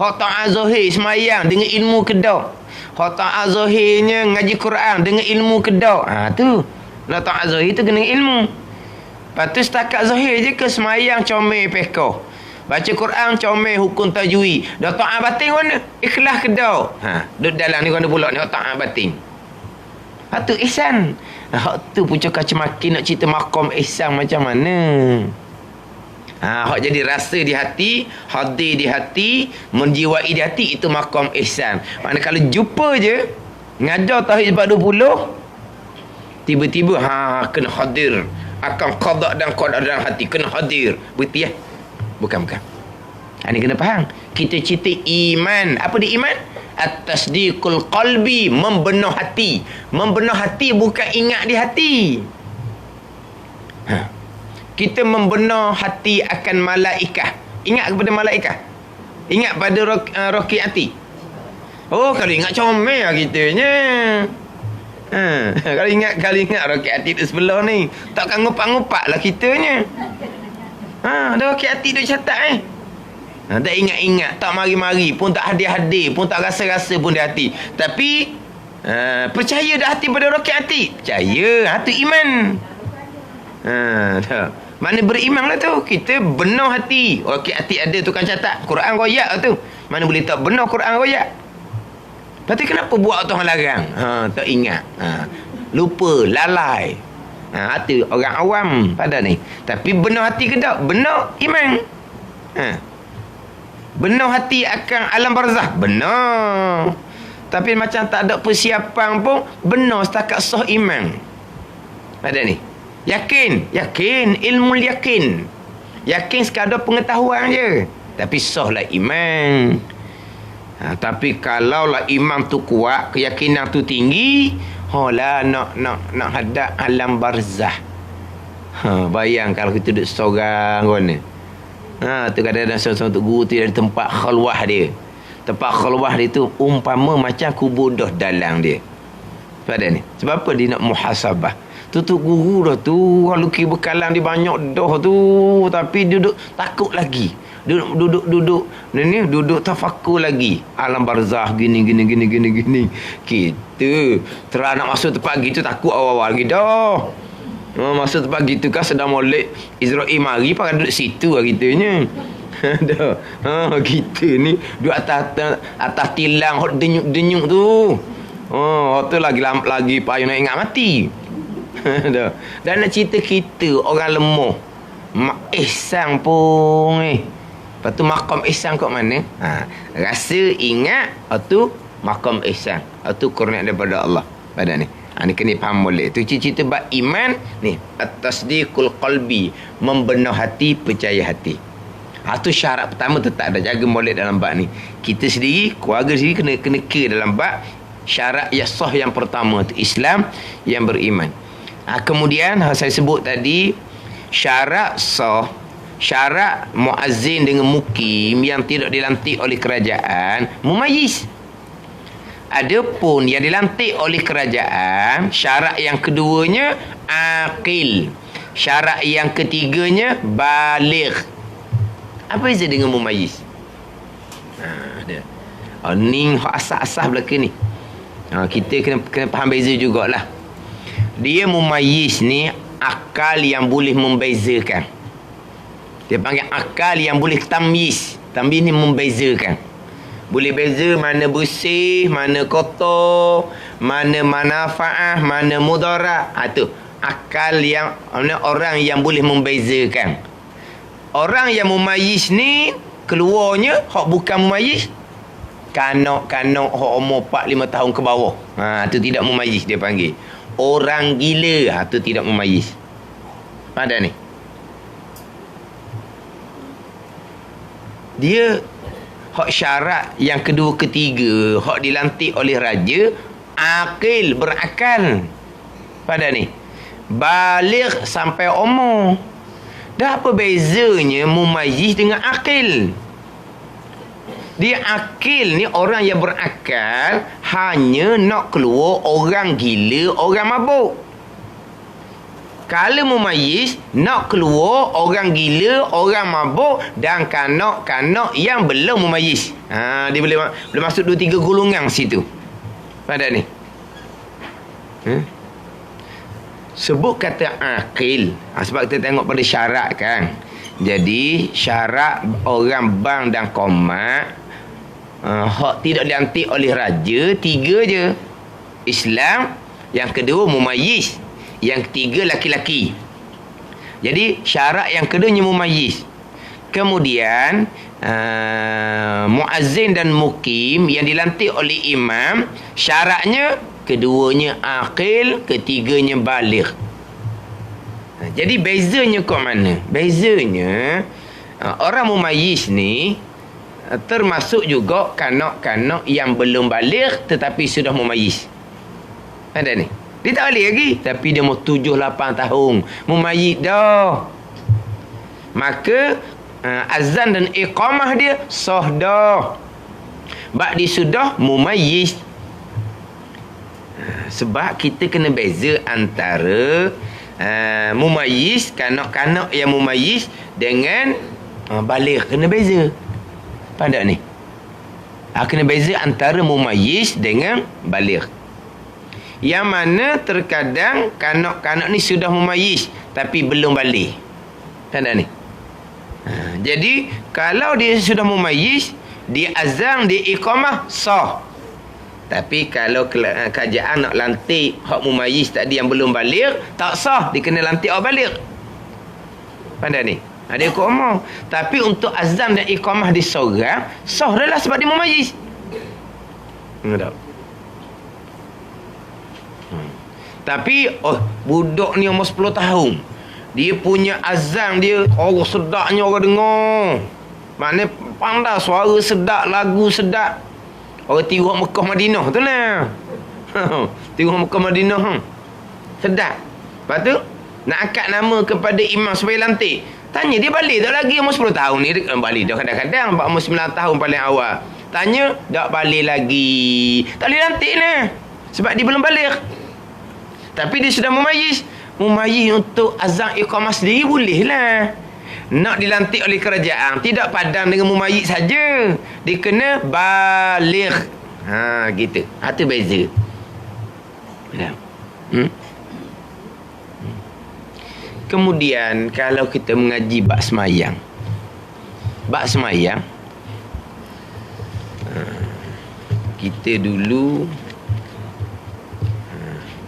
[SPEAKER 2] Hak taat zahir semayang dengan ilmu ke tak? Hak taat zahirnya ngaji Quran dengan ilmu ke tak? Tu. Nak taat zahir tu kena ilmu. Lepas tu setakat zahir je ke semayang comel pekah. Baca Quran comel hukum tajwid. Dah taat batin mana? Ikhlas ke tak? Duduk dalam ni mana pula ni hak taat batin. Hak tu ihsan. Hak tu pucuk kacamaki nak cerita maqam ihsan macam mana? Hak jadi rasa di hati, hadir di hati, menjiwai di hati, itu maqam ihsan. Maknanya kalau jumpa je ngajar tauhid 420, tiba-tiba kena hadir, akan qada dan qada dalam hati, kena hadir. Berarti ya? Bukan. Ini kena faham. Kita cerita iman. Apa dia iman? At-tasdiqul qalbi, membenuh hati. Membenuh hati bukan ingat di hati. Kita membenuh hati akan malaikah. Ingat kepada malaikah? Ingat pada roki hati. Oh, kalau ingat comel lah kitanya. Kalau ingat roki hati tu sebelah ni, takkan ngupak-ngupak lah kitanya. Ada roki hati tu catat tak ingat-ingat, tak mari-mari pun, tak hadir-hadir pun, tak rasa-rasa pun di hati. Tapi percaya dah hati pada roki hati. Percaya, tu iman. Tak. Mana beriman lah tu. Kita benar hati. Okey, hati ada tukang catat. Quran royak lah tu. Mana boleh tak benar Quran royak. Lepas tu kenapa buat Tuhan larang? Tak ingat. Lupa, lalai. Hati orang awam pada ni. Tapi benar hati ke tak? Benar iman. Benar hati akan alam barzah. Benar. Tapi macam tak ada persiapan pun, benar setakat sah iman. Ada ni. Yakin, ilmu yakin. Yakin sekadar pengetahuan je. Tapi sahlah iman. Tapi kalaulah iman tu kuat, keyakinan tu tinggi, nak hadap alam barzah. Bayang kalau kita duduk seorang mana. Tu kadang-kadang seorang tu guru tu ada tempat khalwah dia. Tempat khalwah dia tu umpama macam kubur dah dalam dia. Pada ni. Sebab apa dia nak muhasabah? Tu guru dah tu, kalau ki bekalan dia banyak dah tu, tapi duduk takut lagi. Duduk tafakur lagi. Alam barzah gini. Kita terang nak masuk tempat gitu takut awal-awal lagi dah. Masuk tempat gitu kan sedang molek Israel mari pakai duduk situ lah kitanya. Dah. Kita ni duduk atas tilang hot denyuk tu. Tu lagi payah nak ingat mati. Dan nak cerita kita orang lemah, ihsan pun lepas tu maqam ihsan kat mana? Rasa ingat, tu maqam ihsan, tu kurnia daripada Allah pada ni. Ni kena faham boleh. Tu cerita bab iman ni, at-tasdiqul qalbi, membenuh hati, percaya hati. Tu syarat pertama tetap ada jaga molek dalam bab ni. Kita sendiri, keluarga sendiri kena ke dalam bab syarat yang sah yang pertama tu Islam yang beriman. Kemudian saya sebut tadi syarat sah, syarat muazzin dengan mukim yang tidak dilantik oleh kerajaan mumayyiz. Adapun yang dilantik oleh kerajaan, syarat yang keduanya aqil, syarat yang ketiganya baligh. Apa beza dengan mumayyiz? Ni asas-asas belakang ni. Kita kena faham beza jugalah. Dia mumayyiz ni akal yang boleh membezakan. Dia panggil akal yang boleh tamyiz. Tamyiz ni membezakan. Boleh beza mana bersih, mana kotor, mana manfaat, mana mudarat. Tu akal yang orang yang boleh membezakan. Orang yang mumayyiz ni keluarnya hak bukan mumayyiz. Kanak-kanak hak umur 4-5 tahun ke bawah. Tu tidak mumayyiz dia panggil. Orang gila, tu tidak mumayyiz. Ada ni. Dia hak syarat yang kedua ketiga, hak dilantik oleh raja, akil, berakal. Pada ni. Baligh sampai umur. Dah apa bezanya mumayyiz dengan akil? Dia akil ni orang yang berakal hanya nak keluar orang gila, orang mabuk. Kalau mumayyiz nak keluar orang gila, orang mabuk dan kanak-kanak yang belum mumayyiz. Dia boleh masuk 2-3 golongan situ. Pada ni. Sebut kata akil. Sebab kita tengok pada syarat kan. Jadi syarat orang bang dan komat hak tidak dilantik oleh raja 3 je. Islam, yang kedua mumayyiz, yang ketiga laki-laki. Jadi syarat yang keduanya mumayyiz. Kemudian muazzin dan mukim yang dilantik oleh imam, syaratnya keduanya akil, ketiganya baligh. Jadi bezanya kat mana? Bezanya orang mumayyiz ni termasuk juga kanak-kanak yang belum baligh tetapi sudah mumayyiz. Ada ni. Dia tak baligh lagi tapi dia mau 7-8 tahun mumayyiz dah. Maka azan dan iqamah dia sah dah. Bak dia sudah mumayyiz. Sebab kita kena beza antara mumayyiz, kanak-kanak yang mumayyiz dengan baligh. Kena beza. Pada ni kena beza antara mumayyiz dengan baligh. Yang mana terkadang kanak-kanak ni sudah mumayyiz tapi belum baligh. Pada ni jadi kalau dia sudah mumayyiz, dia azan, dia iqamah sah. Tapi kalau kerajaan nak lantik hak mumayyiz tadi yang belum baligh, tak sah, dia kena lantik orang baligh. Pada ni ada ikut umur. Tapi untuk azan dan iqamah di seorang sah dah lah sebab dia mumayyiz. Tak. Tapi budak ni umur 10 tahun, dia punya azan dia sedapnya orang dengar. Maknanya pandai, suara sedap, lagu sedap. Orang tiru Mekah Madinah tu lah. Tiru Mekah Madinah sedap. Lepas tu nak angkat nama kepada imam supaya lantik. Tanya dia balik tak lagi umur 10 tahun ni. Dia balik dah kadang-kadang umur 9 tahun paling awal. Tanya tak balik lagi. Tak boleh lantik lah. Sebab dia belum balik. Tapi dia sudah mumayyiz. Mumayyiz untuk azan iqamah sendiri boleh lah. Nak dilantik oleh kerajaan tidak padam dengan mumayyiz saja. Dia kena baligh. Gitu. Itu beza. Ya. Kemudian kalau kita mengaji bab semayang. Bab semayang kita dulu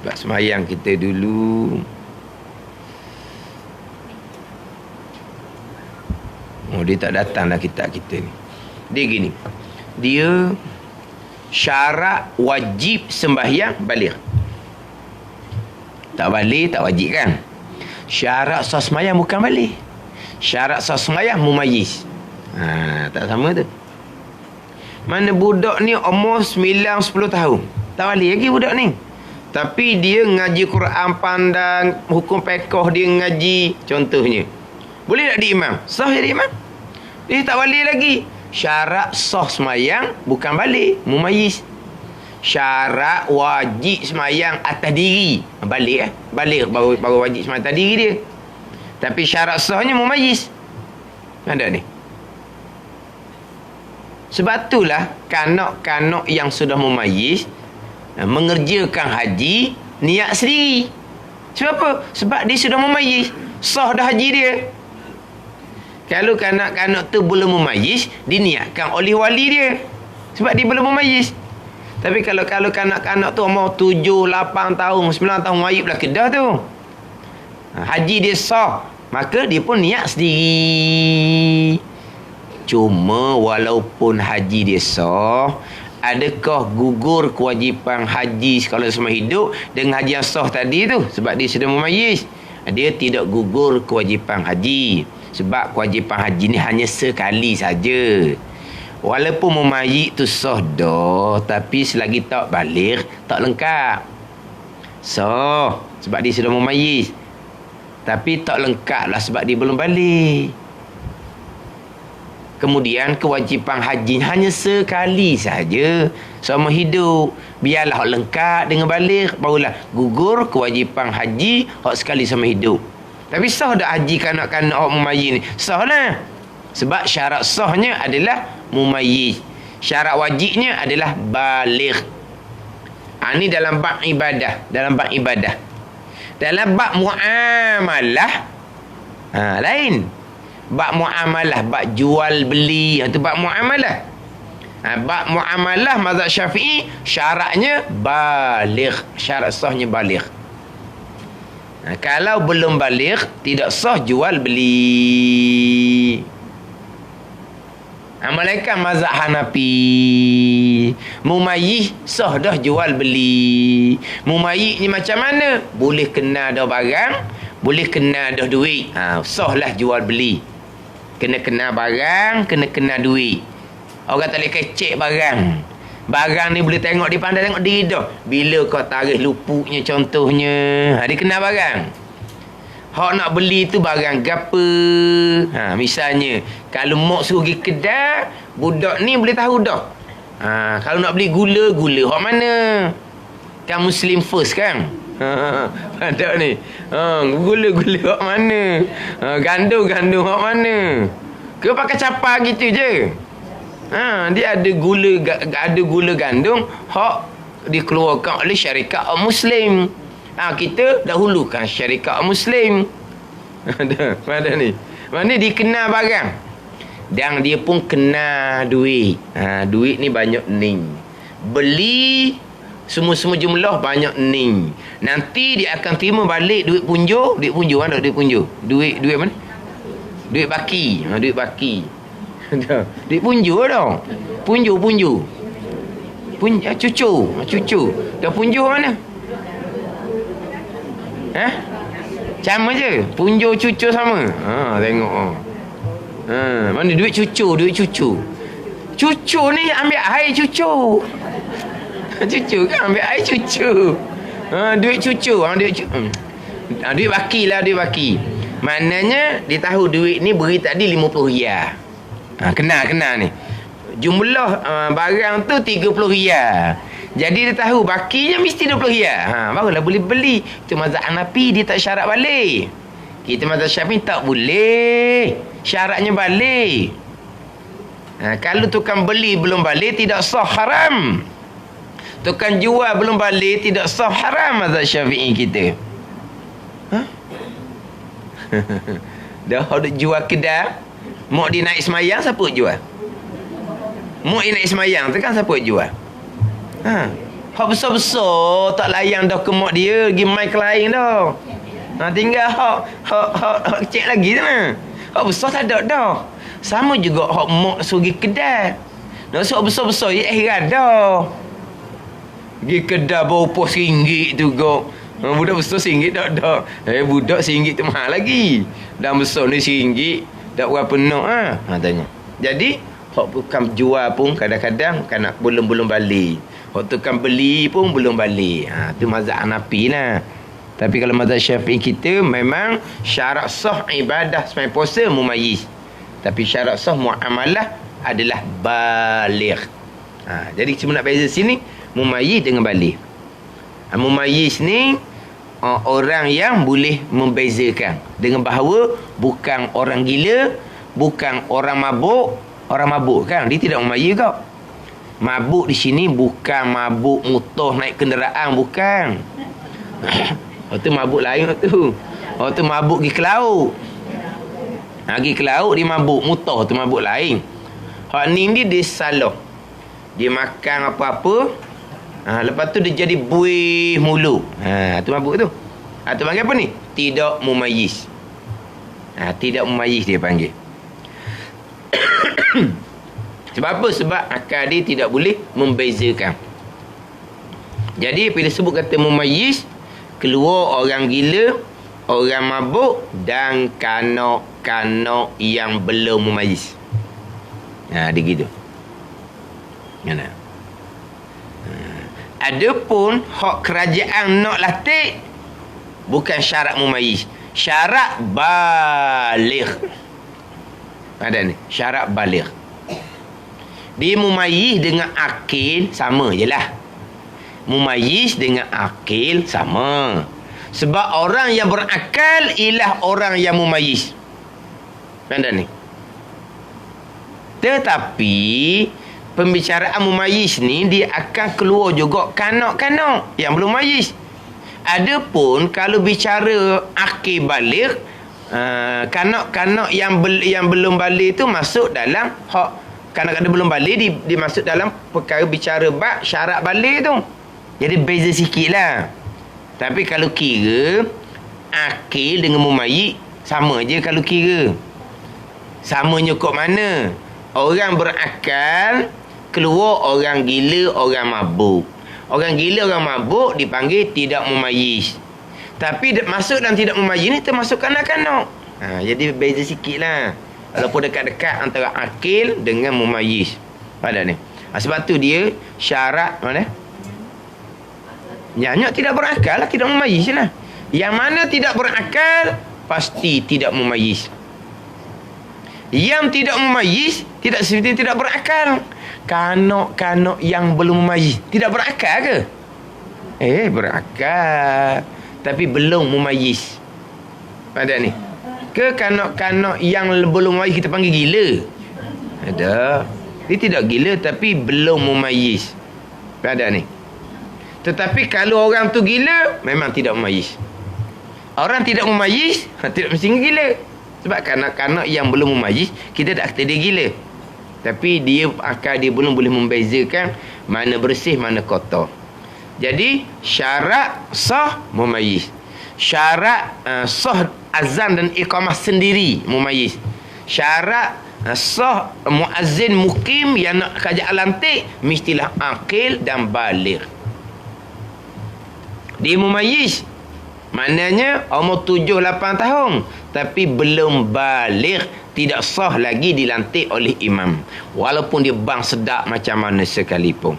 [SPEAKER 2] bab semayang kita dulu dia tak datang dah kitab kita ni. Dia gini. Dia syarat wajib sembahyang baligh. Tak baligh tak wajib kan? Syarat sah sembahyang bukan baligh. Syarat sah sembahyang mumayyiz. Tak sama tu. Mana budak ni umur 9-10 tahun. Tak baligh lagi budak ni. Tapi dia ngaji Quran pandang, hukum fiqh dia ngaji contohnya. Boleh tak di imam? Sah jadi imam? Dia tak baligh lagi. Syarat sah sembahyang bukan baligh, mumayyiz. Syarat wajib semayang atas diri balik balik baru wajib semayang atas diri dia. Tapi syarat sahnya mumayyiz. Ada ni. Sebab itulah kanak-kanak yang sudah mumayyiz mengerjakan haji niat sendiri. Sebab apa? Sebab dia sudah mumayyiz, sah dah haji dia. Kalau kanak-kanak tu belum mumayyiz, diniatkan oleh wali dia. Sebab dia belum mumayyiz. Tapi kalau kanak-kanak tu umur 7, 8 tahun, 9 tahun wajib lah kedah tu. Haji dia sah, maka dia pun niat sendiri. Cuma walaupun haji dia sah, adakah gugur kewajipan haji kalau semasa hidup dengan haji yang sah tadi tu? Sebab dia sudah mumayyiz. Dia tidak gugur kewajipan haji. Sebab kewajipan haji ni hanya sekali saja. Walaupun mumayyiz tu sah dah, tapi selagi tak baligh tak lengkap. Sah sebab dia sudah mumayyiz. Tapi tak lengkap lah sebab dia belum balik. Kemudian kewajipan haji hanya sekali saja selama hidup. Biarlah lengkap dengan balik, barulah gugur kewajipan haji hak sekali selama hidup. Tapi sah dak haji kanak-kanak hak mumayyiz ni? Sah lah. Sebab syarat sahnya adalah mumayyiz. Syarat wajibnya adalah baligh. Ini dalam bab ibadah, dalam bab ibadah. Dalam bab muamalah lain. Bab muamalah, bab jual beli, itu bab muamalah. Bab muamalah mazhab Syafi'i syaratnya baligh, syarat sahnya baligh. Kalau belum baligh tidak sah jual beli. Malaikat mazhab Hanafi, mumayyiz sah dah jual beli. Mumayyiz ni macam mana? Boleh kena dah barang, boleh kena dah duit. Sahlah jual beli. Kena barang, kena duit. Orang tak boleh kecek barang. Barang ni boleh tengok, dia pandai tengok diri dah. Bila kau tarikh lupuknya contohnya, dia kena barang. Hak nak beli tu barang gapa. Misalnya, kalau mak suruh pergi kedai, budak ni boleh tahu dah. Kalau nak beli gula hak mana? Kan Muslim first kan? Ada ni. Gula hak mana? Gandum hak mana? Ke pakai capa gitu je. Dia ada gula gandum hak dikeluarkan oleh syarikat Muslim. Kita dahulukan syarikat Muslim. Ada ni. Mana dia kena barang. Dan dia pun kena duit. Duit ni banyak ning. Beli semua jumlah banyak ning. Nanti dia akan terima balik duit punjur. Duit punjur mana duit punjur? Duit mana? Duit baki. Duit baki. Duit punjur dah. Punjur. Cucu. Dah punjur mana? Sama je. Punjur cucu sama. Tengok. Mana duit cucu. Cucu ni ambil air cucu. Cucu kan ambil air cucu. Duit cucu. Duit baki lah, duit baki. Maknanya dia tahu duit ni beri tadi 50 riyal. Kena ni. Jumlah barang tu 30 riyal. Jadi dia tahu bakinya mesti 20 riyal. Barulah boleh beli. Itu mazhab Hanafi, dia tak syarat balik. Kita mazhab Syafi'i tak boleh. Syaratnya balik. Kalau tukang beli belum balik tidak sah, haram. Tukang jual belum balik tidak sah, haram mazhab Syafi'i kita. Dah duk jual kedai, mak dia naik semayang, siapa jual? Mak dia naik semayang tu kan siapa jual? Hak besar-besar tak layan dah ke mak dia, pergi main ke lain dah. Tinggal hak kecil lagi tu lah. Hak besar tak ada dah. Sama juga hak mak suruh pergi kedai. Nak suruh besar-besar ya heran dah. Pergi kedai bawa pos RM1 tu kok. Budak besar RM1 tak ada. Budak RM1 tu mahal lagi. Dan besar ni RM1 tak berapa nak tanya. Jadi hak tukang jual pun kadang-kadang kan belum balik. Hak tukang beli pun belum balik. Tu mazhab Hanafi lah. Tapi kalau mazhab Syafi'i kita memang syarat sah ibadah sembahyang puasa mumayyiz. Tapi syarat sah muamalah adalah baligh. Jadi cuma nak beza sini mumayyiz dengan baligh. Mumayyiz ni orang yang boleh membezakan dengan bahawa bukan orang gila, bukan orang mabuk. Orang mabuk kan dia tidak mumayyiz kau. Mabuk di sini bukan mabuk motor naik kenderaan, bukan. Itu mabuk lain tu. Tu mabuk pergi ke laut. Pergi ke laut dia mabuk motor, tu mabuk lain. Hak ni dia salah. Dia makan apa-apa. Lepas tu dia jadi buih mulu. Tu mabuk tu. Tu panggil apa ni? Tidak mumayyiz. Tidak mumayyiz dia panggil. Sebab apa? Sebab akal dia tidak boleh membezakan. Jadi bila sebut kata mumayyiz, keluar orang gila, orang mabuk dan kanak-kanak yang belum mumayyiz. Dia gitu. Mana? Adapun hak kerajaan nak latih bukan syarat mumayyiz. Syarat baligh. Ada ni, syarat baligh. Dia mumayyiz dengan akil sama je lah. Mumayyiz dengan akil sama. Sebab orang yang berakal ialah orang yang mumayyiz. Ada ni. Tetapi pembicaraan mumayyiz ni dia akan keluar juga kanak-kanak yang belum mumayyiz. Adapun kalau bicara akil baligh, kanak-kanak yang belum baligh tu masuk dalam hak. Kanak-kanak belum baligh dimasuk dalam perkara bicara bab syarat baligh tu. Jadi beza sikit lah. Tapi kalau kira akil dengan mumayyiz sama je kalau kira. Samanya kok mana? Orang berakal keluar orang gila, orang mabuk. Orang gila, orang mabuk dipanggil tidak mumayyiz. Tapi masuk dalam tidak mumayyiz ni termasuk kanak-kanak. Jadi beza sikit lah. Walaupun dekat-dekat antara akil dengan mumayyiz. Pada ni. Sebab tu dia syarat mana? Yang tidak berakal lah, tidak mumayyiz lah. Yang mana tidak berakal pasti tidak mumayyiz. Yang tidak mumayyiz tidak seperti tidak berakal. Kanak-kanak yang belum mumayyiz tidak berakal ke? Berakal tapi belum mumayyiz. Ada ni. Ke kanak-kanak yang belum mumayyiz kita panggil gila? Ada. Dia tidak gila tapi belum mumayyiz. Ada ni. Tetapi kalau orang tu gila memang tidak mumayyiz. Orang tidak mumayyiz tidak mesti gila. Sebab kanak-kanak yang belum mumayyiz kita tak kata dia gila. Tapi dia akal dia belum boleh membezakan mana bersih mana kotor. Jadi syarat sah mumayyiz. Syarat sah azan dan iqamah sendiri mumayyiz. Syarat sah muazzin mukim yang nak kerja lantik mestilah akil dan baligh. Dia mumayyiz. Maknanya umur 7-8 tahun tapi belum baligh, tidak sah lagi dilantik oleh imam walaupun dia bang sedap macam mana sekalipun.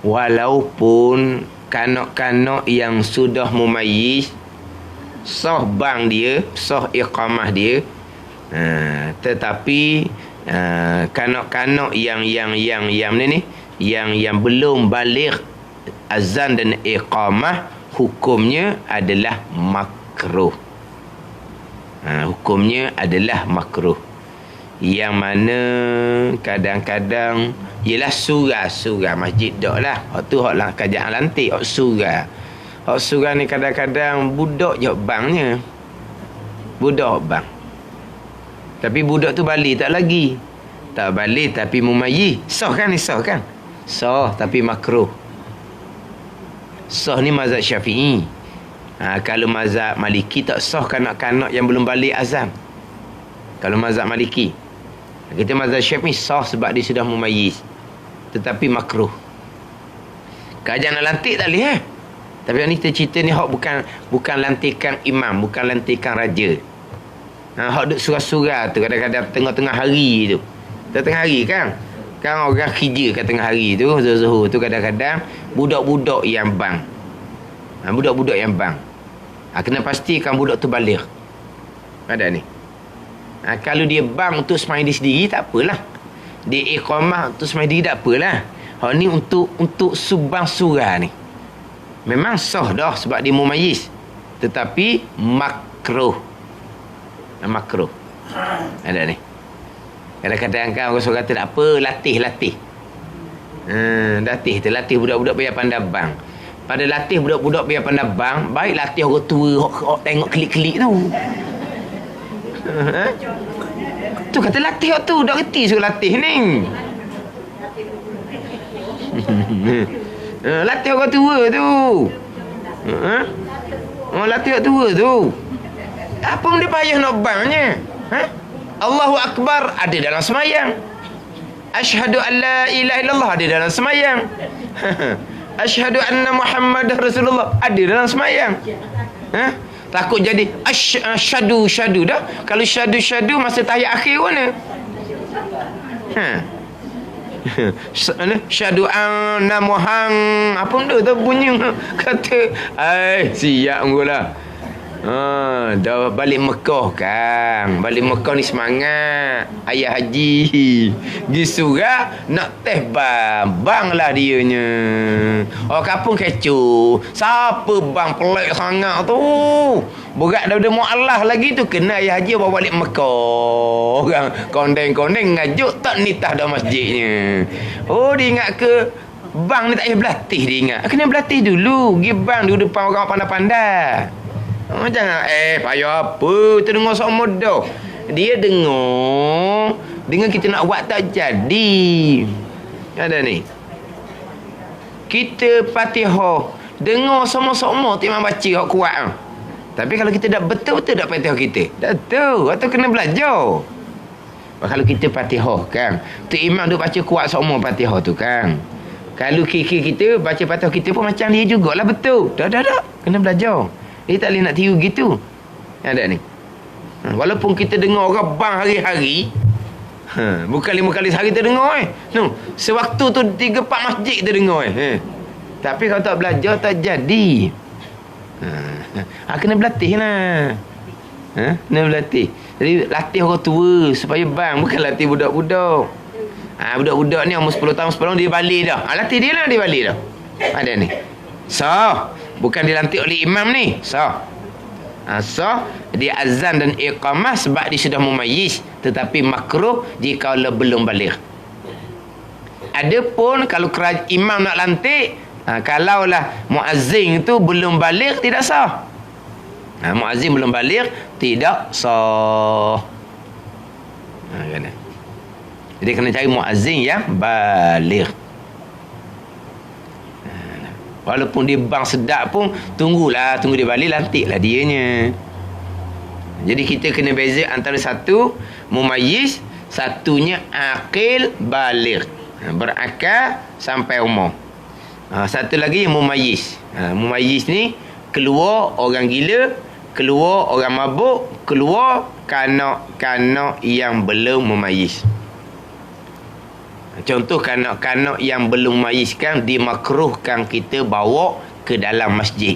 [SPEAKER 2] Walaupun kanak-kanak yang sudah mumayyiz sah bang dia, sah iqamah dia, tetapi kanak-kanak yang ni yang belum baligh azan dan iqamah hukumnya adalah makruh. Hukumnya adalah makruh. Yang mana kadang-kadang ialah surah masjid dak lah. Hak tu hak lah kerajaan lantik, hak surah. Hak surah ni kadang-kadang budak je bangnya. Budak bang. Tapi budak tu balik tak lagi. Tak balik tapi mumayyiz. Sah kan ni sah kan? Sah tapi makruh. Sah ni mazhab Syafi'i. Kalau mazhab Maliki tak sah kanak-kanak yang belum balik azan. Kalau mazhab Maliki. Kita mazhab Syafi'i sah sebab dia sudah mumayyiz. Tetapi makruh. Kerajaan nak lantik tak boleh Tapi yang ni kita cerita ni hak bukan lantikan imam, bukan lantikan raja. Hak duk surah-surah tu kadang-kadang tengah-tengah hari tu. Tengah hari kan? Kan orang kerja kat tengah hari tu, zuhur tu kadang-kadang budak-budak yang bang. Budak-budak yang bang. Kena pastikan budak tu baligh. Ada ni. Kalau dia bang untuk semai dia sendiri tak apalah. Dia iqamah untuk semai diri tak apalah. Hak ni untuk subang surah ni. Memang sah dah sebab dia mumayyiz. Tetapi makruh. Makruh. Ada ni. Kadang-kadang kan orang suruh kata tak apa, latih. Latih budak-budak biar pandai bang. Pada latih budak-budak biar pandai bang, baik latih orang tua tengok klik-klik tu. Tu kata latih tu, dah reti suruh latih ni. Latih orang tua tu. Latih orang tua tu. Apa dia payah nak bangnya? Allahu Akbar ada dalam semayang. Asyhadu an la ilaha illallah ada dalam semayang. Asyhadu anna Muhammadar Rasulullah ada dalam semayang. Takut jadi asyhadu dah. Kalau syadu masa tahiyat akhir mana? Syadu anna Muhammad apa benda tu bunyi kata siap mula. Dah balik Mekah kan. Balik Mekah ni semangat. Ayah haji gi surah nak teh bang lah dianya. Orang kampung kecoh. Siapa bang pelik sangat tu? Berat daripada mu'allah lagi tu. Kena ayah haji bawa balik Mekah. Orang kondeng-kondeng ngajuk tak nitah dah masjidnya. Oh, dia ingat ke bang ni tak payah berlatih, dia ingat. Kena berlatih dulu. Pergi bang dulu depan orang pandai-pandai. Jangan payah apa. Kita dengar sama dah. Dia dengar kita nak buat tak jadi. Ada ni. Kita Fatihah dengar sama-sama tu imam baca hak kuat ah. Tapi kalau kita dah betul-betul dak Fatihah kita. Dah tahu atau kena belajar. Kalau kita Fatihah kan, tu imam duk baca kuat sama Fatihah tu kan. Kalau kita baca Fatihah kita pun macam dia jugalah betul. Dah. Kena belajar. Dia tak boleh nak tiru gitu. Ada ni. Walaupun kita dengar orang bang hari-hari, bukan 5 kali sehari kita dengar sewaktu tu 3-4 masjid kita dengar Tapi kalau tak belajar tak jadi. Kena berlatih lah. Kena berlatih. Jadi latih orang tua supaya bang, bukan latih budak-budak. Budak-budak ni umur 10 tahun 10 tahun dia balik dah. Latih dia lah, dia balik dah. Ada ni. Bukan dilantik oleh imam ni. Dia azan dan iqamah sebab dia sudah mumayyiz, tetapi makruh jika belum balik. Adapun kalau imam nak lantik, kalaulah muazzin itu belum balik, tidak sah. Muazzin belum balik, tidak sah. Kena. Jadi kena cari muazzin yang balik. Walaupun dia bang sedap pun, tunggu dia balik, lantiklah dianya. Jadi kita kena beza antara satu mumayyiz, satunya akil baligh, berakal sampai umur. Satu lagi mumayyiz. Mumayyiz ni keluar orang gila, keluar orang mabuk, keluar kanak-kanak yang belum mumayyiz. Contoh kanak-kanak yang belum mumayizkan dimakruhkan kita bawa ke dalam masjid.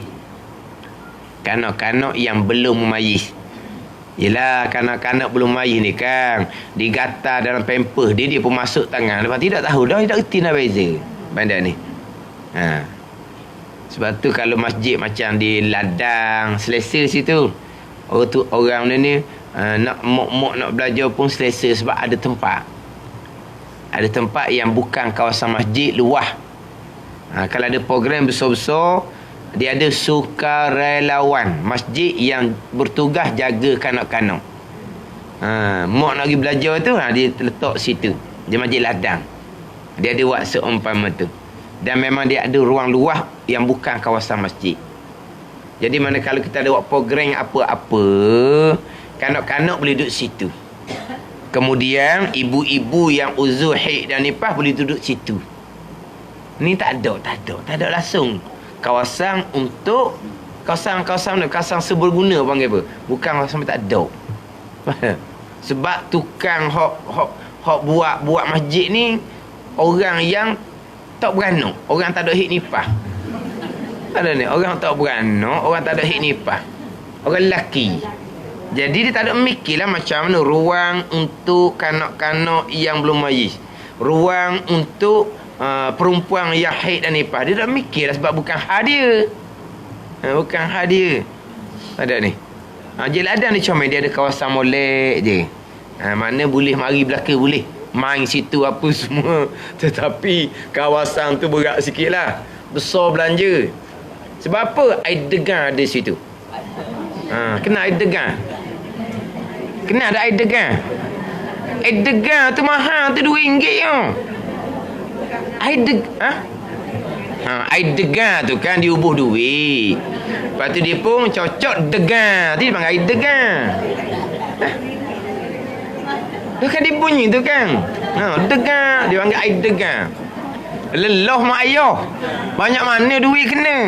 [SPEAKER 2] Kanak-kanak yang belum mumayiz. Yelah, kanak-kanak belum mumayiz ni kan, digatar dalam pampers dia pun masuk tangan. Lepas tidak tahu dah, tidak reti nak beza bandar ni. Sebab tu kalau masjid macam di ladang, selesa situ. Orang ni nak mok-mok nak belajar pun selesa sebab ada tempat. Ada tempat yang bukan kawasan masjid, luah. Kalau ada program besar-besar, dia ada sukarelawan masjid yang bertugas jaga kanak-kanak. Mak nak pergi belajar tu, dia letak situ. Dia masjid ladang. Dia ada buat seumpama tu. Dan memang dia ada ruang luah yang bukan kawasan masjid. Jadi mana kalau kita ada buat program apa-apa, kanak-kanak boleh duduk situ. Kemudian ibu-ibu yang uzur haid dan nifas boleh duduk situ. Ni tak ada langsung kawasan untuk kawasan seberguna panggil apa? Bukan kawasan tak ada. Sebab tukang hok buat masjid ni orang yang tak beranak, orang tak ada haid nifas. Ada ni orang tak beranak, orang tak ada haid nifas. Orang lelaki. Jadi dia tak ada mikirlah macam mana ruang untuk kanak-kanak yang belum mumayyiz, ruang untuk perempuan yang haid dan nifas. Dia tak mikirlah sebab bukan hak dia. Bukan hak dia. Ada ni. Je ladang ni comel, dia ada kawasan molek je. Mana boleh mari belaka boleh. Main situ apa semua. Tetapi kawasan tu berat sikit lah. Besar belanja. Sebab apa? Air degan ada situ. Kena air degan. Kena ada air degan. Air degan tu mahal tu RM2 je. Air degan. Air degan tu kan diubuh duit. Lepas tu dia pun cocok degan. Tu dia panggil air degan. Tu kan dia bunyi tu kan. Degan. Dia panggil air degan. Lelah mak ayah. Banyak mana duit kena.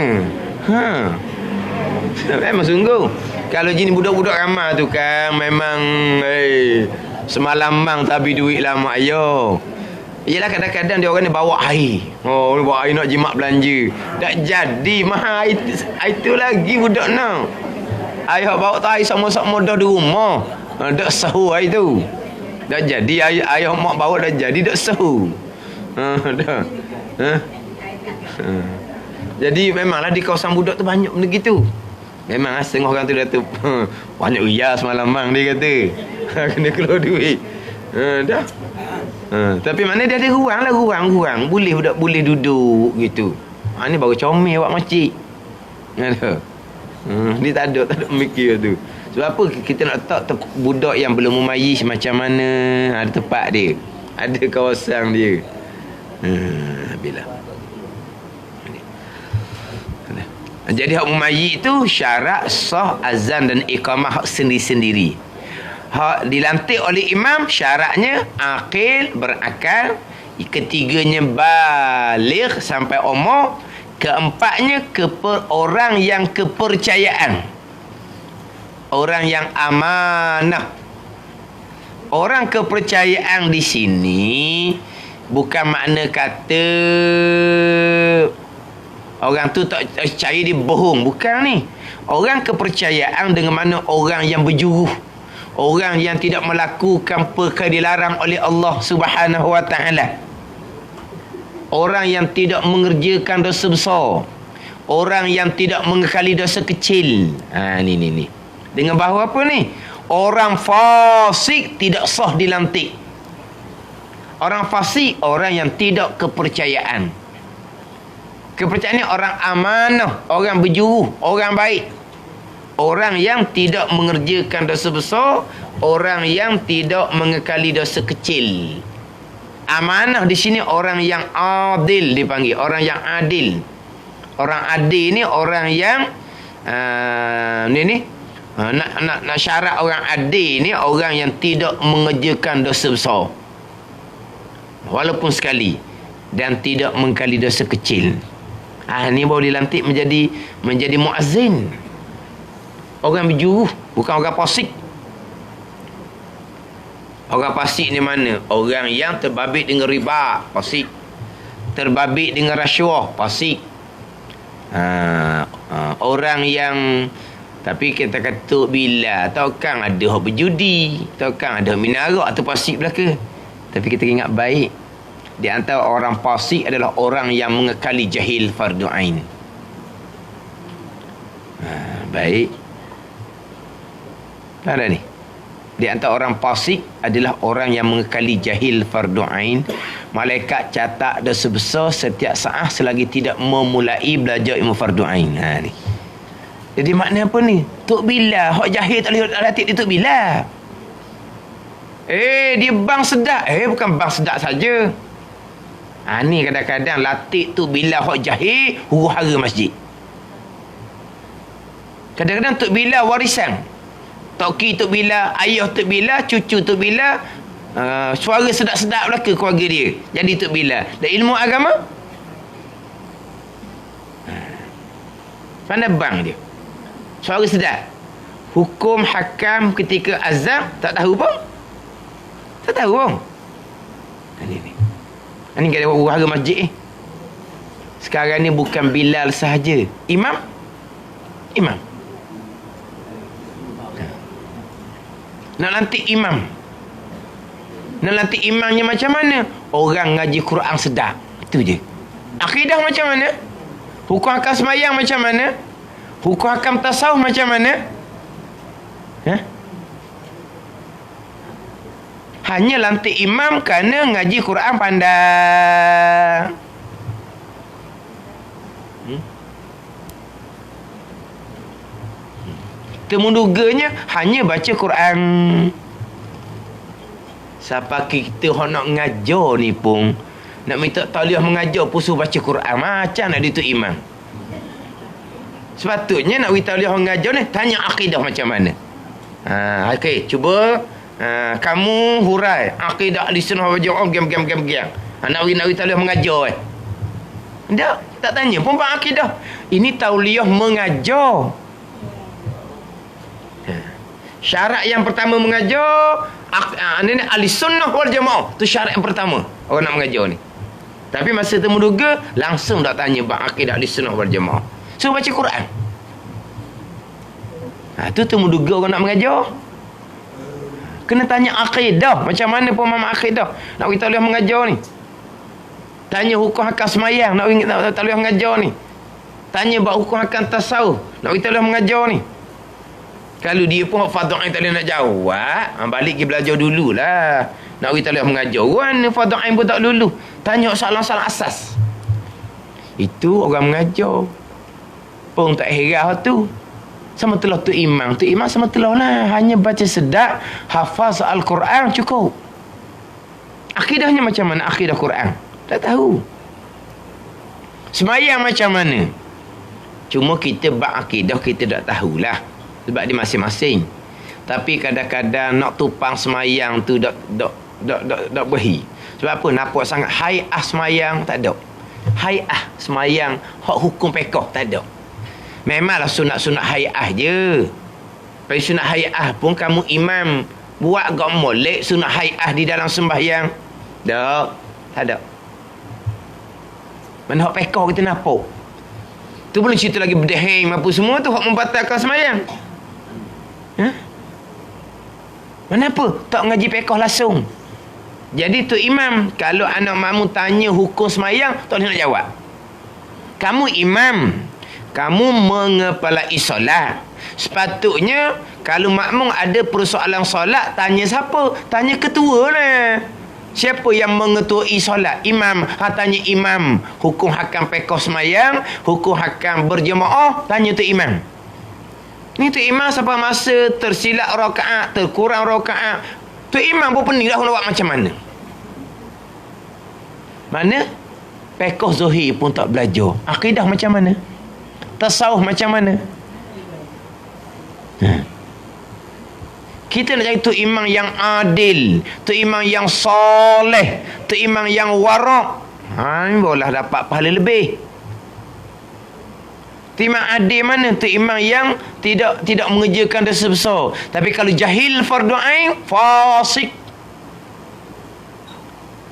[SPEAKER 2] Memang sungguh. Kalau jenis budak-budak ramah tu kan, memang semalam mang tapi duit lah mak ayah. Yelah kadang-kadang dia orang ni bawa air. Bawa air nak jimat belanja. Tak jadi mahal air tu lagi budak nak. Ayah bawa tu air sama-sama dah di rumah. Dak sahu air tu. Dah jadi ayah mak bawa dah jadi dak sahu. Dah. Jadi memanglah di kawasan budak tu banyak benda gitu. Memang setengah orang tu dah tu banyak uya semalam bang dia kata. Kena keluar duit. Dah. Tapi mana dia ada ruang lah, ruang. Boleh budak boleh duduk gitu. Ni baru comel awak makcik. Ada. Dia tak ada mikir tu. Sebab apa kita nak letak budak yang belum memayis macam mana, ada tempat dia. Ada kawasan dia. Bila. Jadi hak memayit tu syarat sah azan dan iqamah hak sendiri-sendiri. Hak dilantik oleh imam syaratnya aqil, berakal, ketiganya baligh sampai umur, keempatnya orang yang kepercayaan, orang yang amanah. Orang kepercayaan di sini bukan makna kata orang tu tak percaya dia bohong. Bukan ni. Orang kepercayaan dengan mana orang yang berjuruh, orang yang tidak melakukan perkara dilarang oleh Allah Subhanahu wa taala, orang yang tidak mengerjakan dosa besar, orang yang tidak mengekali dosa kecil. Ni. Dengan bahawa apa ni? Orang fasik tidak sah dilantik. Orang fasik orang yang tidak kepercayaan. Kepercayaan ni orang amanah, orang berjuruh, orang baik. Orang yang tidak mengerjakan dosa besar, orang yang tidak mengekali dosa kecil. Amanah di sini orang yang adil dipanggil, orang yang adil. Orang adil ni orang yang nak syarat orang adil ni orang yang tidak mengerjakan dosa besar walaupun sekali dan tidak mengekali dosa kecil. Ni baru dilantik menjadi muazzin. Orang berjuruh, bukan orang fasik. Orang fasik ni mana? Orang yang terbabit dengan riba, fasik. Terbabit dengan rasuah, fasik. Orang yang tapi kita kata bila taukang ada hak berjudi, taukang ada minum arak atau fasik belaka. Tapi kita ingat baik, di antara orang fasik adalah orang yang mengekali jahil fardu ain. Baik. Ada ni. Di antara orang fasik adalah orang yang mengekali jahil fardu ain. Malaikat catat dosa besar setiap saat selagi tidak memulai belajar ilmu fardu ain. Ni. Jadi makna apa ni? Tok Bila hak jahil tak boleh latih dia Tok Bila. Dia bang sedak. Bukan bang sedak saja. Ni kadang-kadang latih tu bila hak jahil huru-hara masjid. Kadang-kadang Tok Bila warisan. Tok Bila, ayah Tok Bila, cucu Tok Bila, suara sedap-sedap belaka keluarga dia. Jadi Tok Bila. Dan ilmu agama mana bang dia? Suara sedap. Hukum hakam ketika azab tak tahu pun. Tak tahu pun. Ini kata warga masjid sekarang ni bukan Bilal sahaja, imam nak lantik imam. Nak lantik imamnya macam mana? Orang ngaji Quran sedap. Itu je. Akidah macam mana? Hukum hakam sembahyang macam mana? Hukum hakam tasawuf macam mana? Hanya lantik imam kerana ngaji Quran pandai. Temuduganya hanya baca Quran. Siapa kita nak ngajar ni pun, nak minta tauliah mengajar pun suruh baca Quran. Macam nak dia tu imam. Sepatutnya nak bagi tauliah mengajar ni, tanya akidah macam mana. Okey, cuba kamu hurai akidah Ahlussunnah wal Jamaah gam. Nak bagi tauliah mengajar tak tanya pun bang akidah. Ini tauliah mengajar. Syarat yang pertama mengajar ini Ahlussunnah wal Jamaah. Tu syarat yang pertama orang nak mengajar ni. Tapi masa temuduga langsung tak tanya bang akidah Ahlussunnah wal Jamaah. So baca Quran. Tu menduga orang nak mengajar. Kena tanya akidah. Macam mana pemahaman akidah nak kita boleh mengajar ni. Tanya hukum hakam semayang nak kita boleh mengajar ni. Tanya bab hukum hakam tasawuf nak kita boleh mengajar ni. Kalau dia pun fardhu ain tak boleh nak jawab, balik pergi belajar dululah. Nak kita boleh mengajar. Orang fardhu ain pun tak lulu. Tanya soalan-soalan asas. Itu orang mengajar. Pun tak heran tu. Sama telah tu imam. Tu imam sama telah lah. Hanya baca sedap, hafaz Al-Quran cukup. Akidahnya macam mana? Akidah Quran. Tak tahu. Semayang macam mana? Cuma kita bab akidah kita tak tahulah. Sebab dia masing-masing. Tapi kadang-kadang nak tupang semayang tu tak berhi. Sebab apa? Nampak sangat hai'ah semayang tak ada. Hai'ah semayang hak hukum pekoh tak ada. Memanglah sunat-sunat hai'ah je. Tapi sunat hai'ah pun kamu imam buat gak molek sunat hai'ah di dalam sembahyang. Tak ada. Mana hak pekoh kita nampak. Tu belum cerita lagi berdeheng apa semua tu hak membatalkan semayang. Mana apa? Tak ngaji pekoh langsung. Jadi tu imam, kalau anak makmum tanya hukum semayang, tak boleh nak jawab. Kamu imam, kamu mengepalai solat. Sepatutnya kalau makmum ada persoalan solat, tanya siapa? Tanya ketua lah. Siapa yang mengetuai solat? Imam. Tanya imam. Hukum hakam pekoh semayang, hukum hakam berjemaah, tanya tu imam. Ni tu imam sampai masa tersilap rakaat, terkurang rakaat. Tu imam pun pening dah nak buat macam mana. Mana? Pekoh Zuhir pun tak belajar. Akidah macam mana? Tasawuf macam mana? Kita nak cari tu imam yang adil, tu imam yang soleh, tu imam yang warak. Ni boleh dapat pahala lebih. Tu imam adil mana? Tu imam yang tidak mengerjakan dosa besar. Tapi kalau jahil fardu ain, fasik.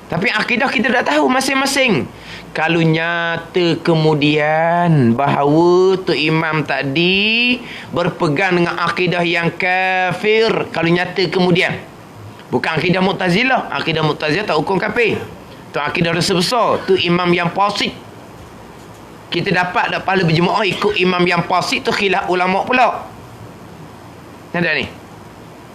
[SPEAKER 2] Tapi akidah kita tak tahu masing-masing. Kalau nyata kemudian bahawa tu imam tadi berpegang dengan akidah yang kafir, kalau nyata kemudian, bukan akidah Mu'tazilah. Akidah Mu'tazilah tak hukum kafir. Tu akidah dosa besar. Tu imam yang fasik. Kita dapat pahala berjemaah ikut imam yang fasik tu khilaf ulama pula. Ada ni.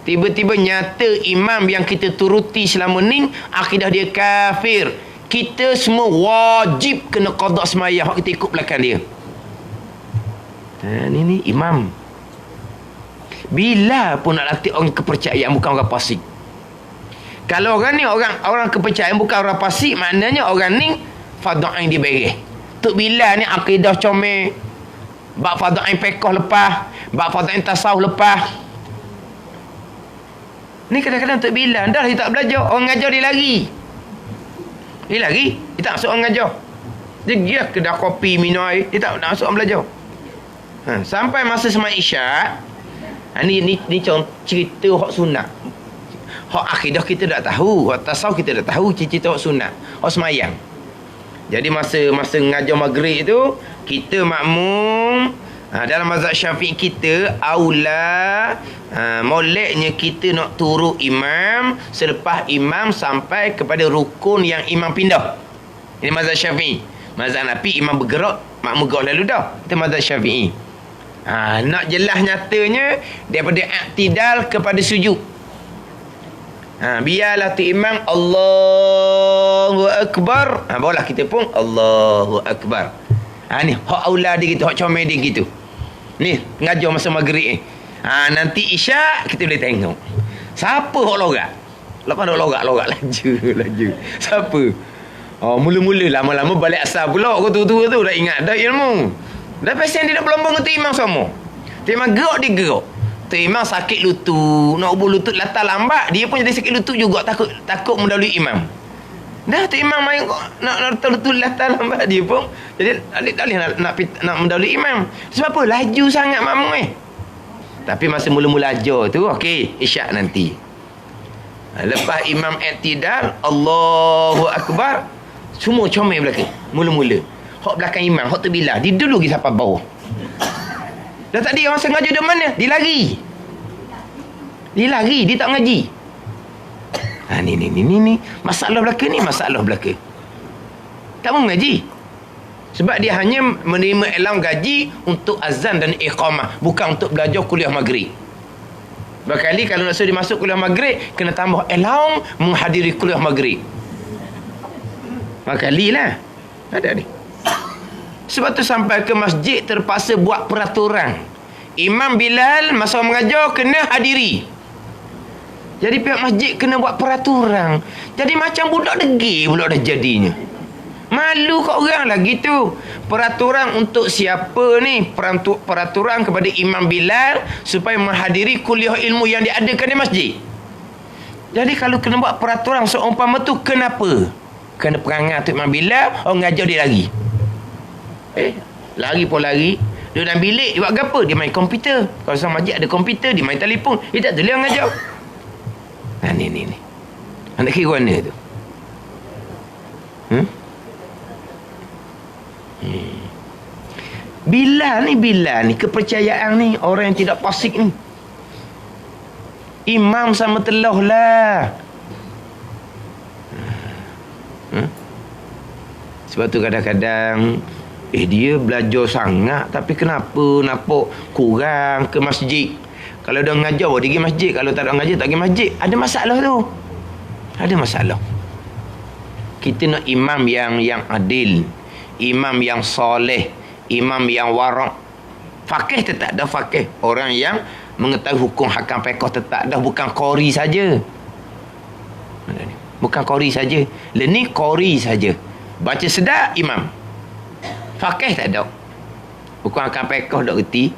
[SPEAKER 2] Tiba-tiba nyata imam yang kita turuti selama ni akidah dia kafir. Kita semua wajib kena qada sembahyang, kita ikut belakang dia. Ni imam. Bila pun nak latih orang kepercayaan, bukan orang fasik. Kalau orang ni orang kepercayaan bukan orang fasik, maknanya orang ni fardhu ain dia beres. Tok Bilal ni akidah comel. Bab fardhu ain pekoh lepas, bab fardhu ain tasawuf lepas. Ni kadang-kadang Tok Bilal dah dia tak belajar, orang ngajar dia lari. Dia lari, dia tak masuk orang ngajar. Dia pergi kedai kopi minum air, dia tak masuk orang belajar. Sampai masa sembahyang Isyak, ni cerita hak sunat. Hak akidah kita tak tahu, hak tasawuf kita tak tahu, cerita hak sunat, hak sembahyang. Jadi masa ngajar maghrib tu, kita makmum dalam mazhab Syafi'i kita aula moleknya kita nak turut imam selepas imam sampai kepada rukun yang imam pindah. Ini mazhab Syafi'i. Mazhab Hanafi imam bergerak, makmum gerak lalu dah. Itu mazhab Syafi'i. Nak jelas nyatanya daripada i'tidal kepada sujud. Biarlah tu imam Allahu Akbar. Barulah kita pun Allahu Akbar. Ni hak aula dia gitu, hak comel dia gitu. Ni ngajar masa maghrib ni. Nanti Isyak kita boleh tengok. Siapa hak logat? Lepas dah logat laju. Siapa? Mula-mula lama-lama balik asal pula kau tua-tua tu dah ingat dah ilmu. Dah pasien dia nak berlombong dengan tu imam sama. Tu imam gerak dia gerak. Tu imam sakit lutut, nak ubur lutut latar lambat, dia pun jadi sakit lutut juga, takut mendahului imam. Dah tu imam main nak lutut latar lambat, dia pun jadi tak boleh nak mendahului imam. Sebab apa? Laju sangat makmum Tapi masa mula-mula ajar tu, okey, Isyak nanti. Lepas imam i'tidal, Allahu Akbar, semua comel belakang. Mula-mula. Hak belakang imam, hak terbilah, dia dulu pergi sampai bawah. Dah tadi orang sengaja duduk mana? Dia lari. Dia tak ngaji. Ni masalah belaka ni, masalah belaka. Tak mau ngaji. Sebab dia hanya menerima elang gaji untuk azan dan iqamah, bukan untuk belajar kuliah maghrib. Berkali kalau nak suruh dia masuk kuliah maghrib, kena tambah elang menghadiri kuliah maghrib. Berkali lah. Ada ni. Sebab tu sampai ke masjid terpaksa buat peraturan. Imam Bilal masa mengajar kena hadiri. Jadi pihak masjid kena buat peraturan. Jadi macam budak degil pula dah jadinya. Malu kat orang lagi tu. Peraturan untuk siapa ni? Peraturan kepada Imam Bilal supaya menghadiri kuliah ilmu yang diadakan di masjid. Jadi kalau kena buat peraturan seumpama tu, kenapa? Kena perangai tu Imam Bilal, orang ngajar dia lari. Lari pun lari. Dia dalam bilik, dia buat apa? Dia main komputer. Kalau sama masjid ada komputer, dia main telefon. Dia tak boleh ngajar. Ni. Anda kira mana tu? Bilal ni kepercayaan ni, orang yang tidak fasik ni. Imam sama telah lah. Sebab tu kadang-kadang dia belajar sangat, tapi kenapa nampak kurang ke masjid? Kalau dia ngajar, dia pergi masjid. Kalau tak ada ngajar, tak pergi masjid. Ada masalah tu. Ada masalah. Kita nak imam yang adil, imam yang soleh, imam yang warak. Faqih tetap dah faqih. Orang yang mengetahui hukum hakam fiqh tetap dah, bukan qori saja. Bukan qori saja. Ni qori saja. Baca sedap imam. Faqih tak ada. Hukum hakam fiqh tak reti.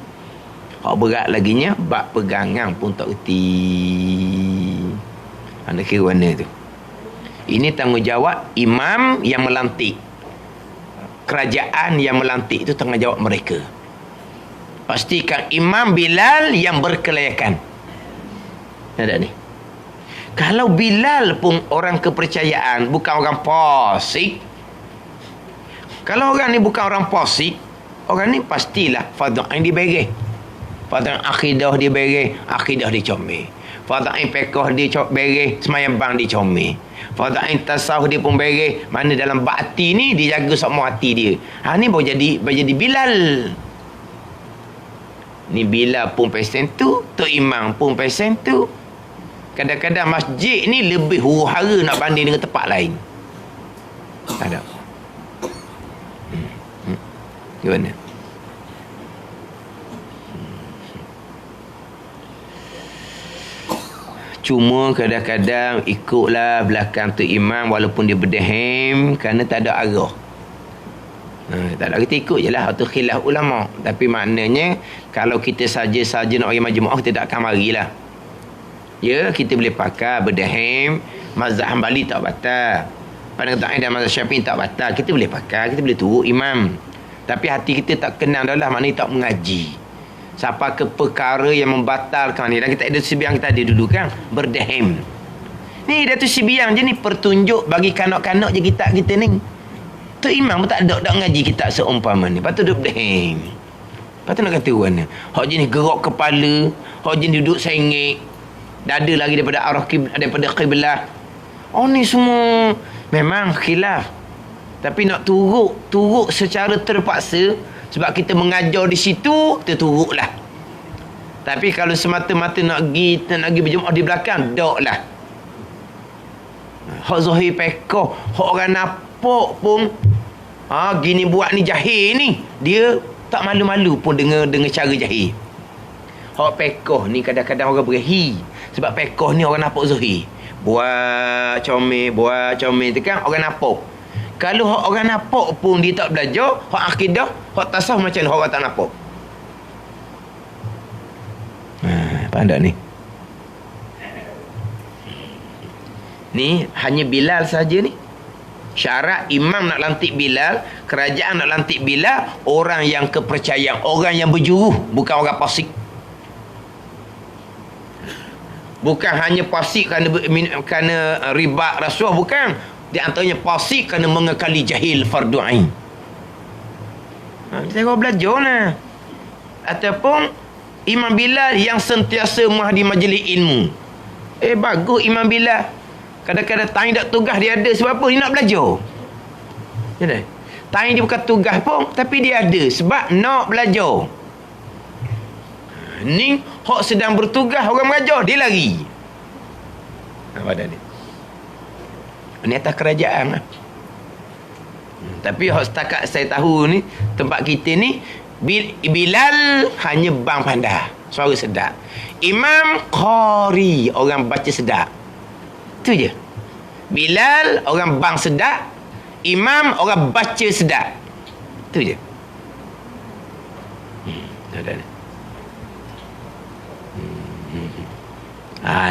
[SPEAKER 2] Hak berat laginya bab pegangan pun tak reti. Anda kira mana tu? Ini tanggungjawab imam yang melantik. Kerajaan yang melantik itu tanggungjawab mereka. Pastikan Imam Bilal yang berkelayakan. Ada ni. Kalau Bilal pun orang kepercayaan, bukan orang fasik. Kalau orang ni bukan orang fasik, orang ni pastilah fardhu ain diberi. Fardhu akidah dia beri, akidah dia comel. Fardhu ain fiqh dia beri, sembahyang bang dia comel. Fardhu ain tasawuf dia pun beri, mana dalam bakti ni dia jaga semua hati dia. Ni baru jadi Bilal. Ni Bilal pun pesen tu, Tok Imam pun pesen tu. Kadang-kadang masjid ni lebih huru-hara nak banding dengan tempat lain. Ada. Gimana? Cuma kadang-kadang ikutlah belakang tu imam walaupun dia berdehem kerana tak ada arah. Tak ada, kita ikut je lah. Itu khilaf ulama. Tapi maknanya kalau kita saja-saja nak pergi majmu'ah, kita tak akan marilah. Ya, kita boleh pakai berdehem. Mazhab Hanbali tak batal. Pandangan Ta'in dan mazhab Syafi'i tak batal. Kita boleh pakai, kita boleh turut imam. Tapi hati kita tak kenal dah lah, maknanya tak mengaji. Siapa ke perkara yang membatalkan ni. Dan kita ada Sibiang, kita ada dulu kan, berdehem. Ni Datuk Sibiang je ni pertunjuk bagi kanak-kanak je kita ni. Tu imam pun tak ada ngaji kita seumpama ni. Lepas tu duduk berdehem. Lepas tu nak kata mana? Hak jenis gerak kepala, hak jenis duduk sengit, dada lagi daripada arah daripada qiblah. Ni semua memang khilaf. Tapi nak turut secara terpaksa. Sebab kita mengajar di situ, kita turutlah. Tapi kalau semata-mata nak pergi berjemaah di belakang, tak lah. Hak zahir fiqh, hak orang nampak pun, gini buat ni jahil ni, dia tak malu-malu pun dengan cara jahil. Hak fiqh ni kadang-kadang orang berahi. Sebab fiqh ni orang nampak zahir. Buat comel tu kan orang nampak. Kalau orang nampak pun dia tak belajar, hak akidah, hak tasawuf macam mana orang tak nampak? Pandai ni. Ni hanya Bilal saja ni. Syarat imam nak lantik Bilal, kerajaan nak lantik Bilal, orang yang kepercayaan, orang yang berjuruh, bukan orang fasik. Bukan hanya fasik kerana riba rasuah, bukan. Di antaranya fasik kerana mengekali jahil fardu ain. Kita kau belajar lah. ataupun Imam Bilal yang sentiasa di majlis ilmu. Bagus Imam Bilal. Kadang-kadang time tak tugas dia ada. Sebab apa? Dia nak belajar. Ya, time dia bukan tugas pun, tapi dia ada sebab nak belajar. Ni hok sedang bertugas orang mengajar, dia lari. Badan ni. Ni atas kerajaan lah. Tapi hok setakat saya tahu ni, tempat kita ni, Bilal hanya bang pandai, suara sedap. Imam qari, orang baca sedap. Itu je. Bilal orang bang sedap, imam orang baca sedap. Itu je.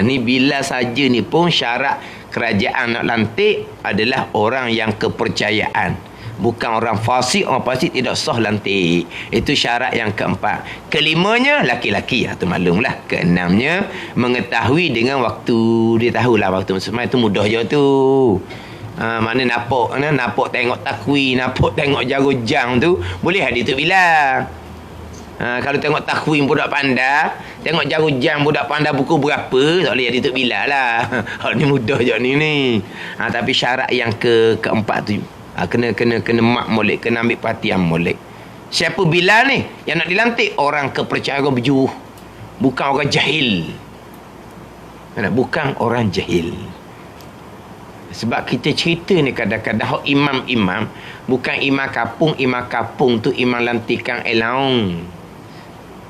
[SPEAKER 2] Ni Bilal saja ni pun syarat kerajaan nak lantik adalah orang yang kepercayaan. Bukan orang fasik. Orang fasik tidak sah lantik. Itu syarat yang keempat. Kelimanya laki-laki. Itu maklumlah. Keenamnya mengetahui dengan waktu. Dia tahulah waktu semai itu mudah je tu. Mana napok tengok takwin, napok tengok jarum jam tu, boleh ada tu bila. Kalau tengok takwin budak pandai, tengok jarum jam budak pandai buku berapa, tak boleh ada tu bila lah. Ni mudah je ni. Tapi syarat yang keempat tu, kena mak molek, kena ambil perhatian molek. Siapa Bilal ni yang nak dilantik? Orang kepercayaan berjuh, bukan orang jahil. Bukan orang jahil. Sebab kita cerita ni kadang-kadang imam-imam, bukan imam kapung tu imam lantikan elaung.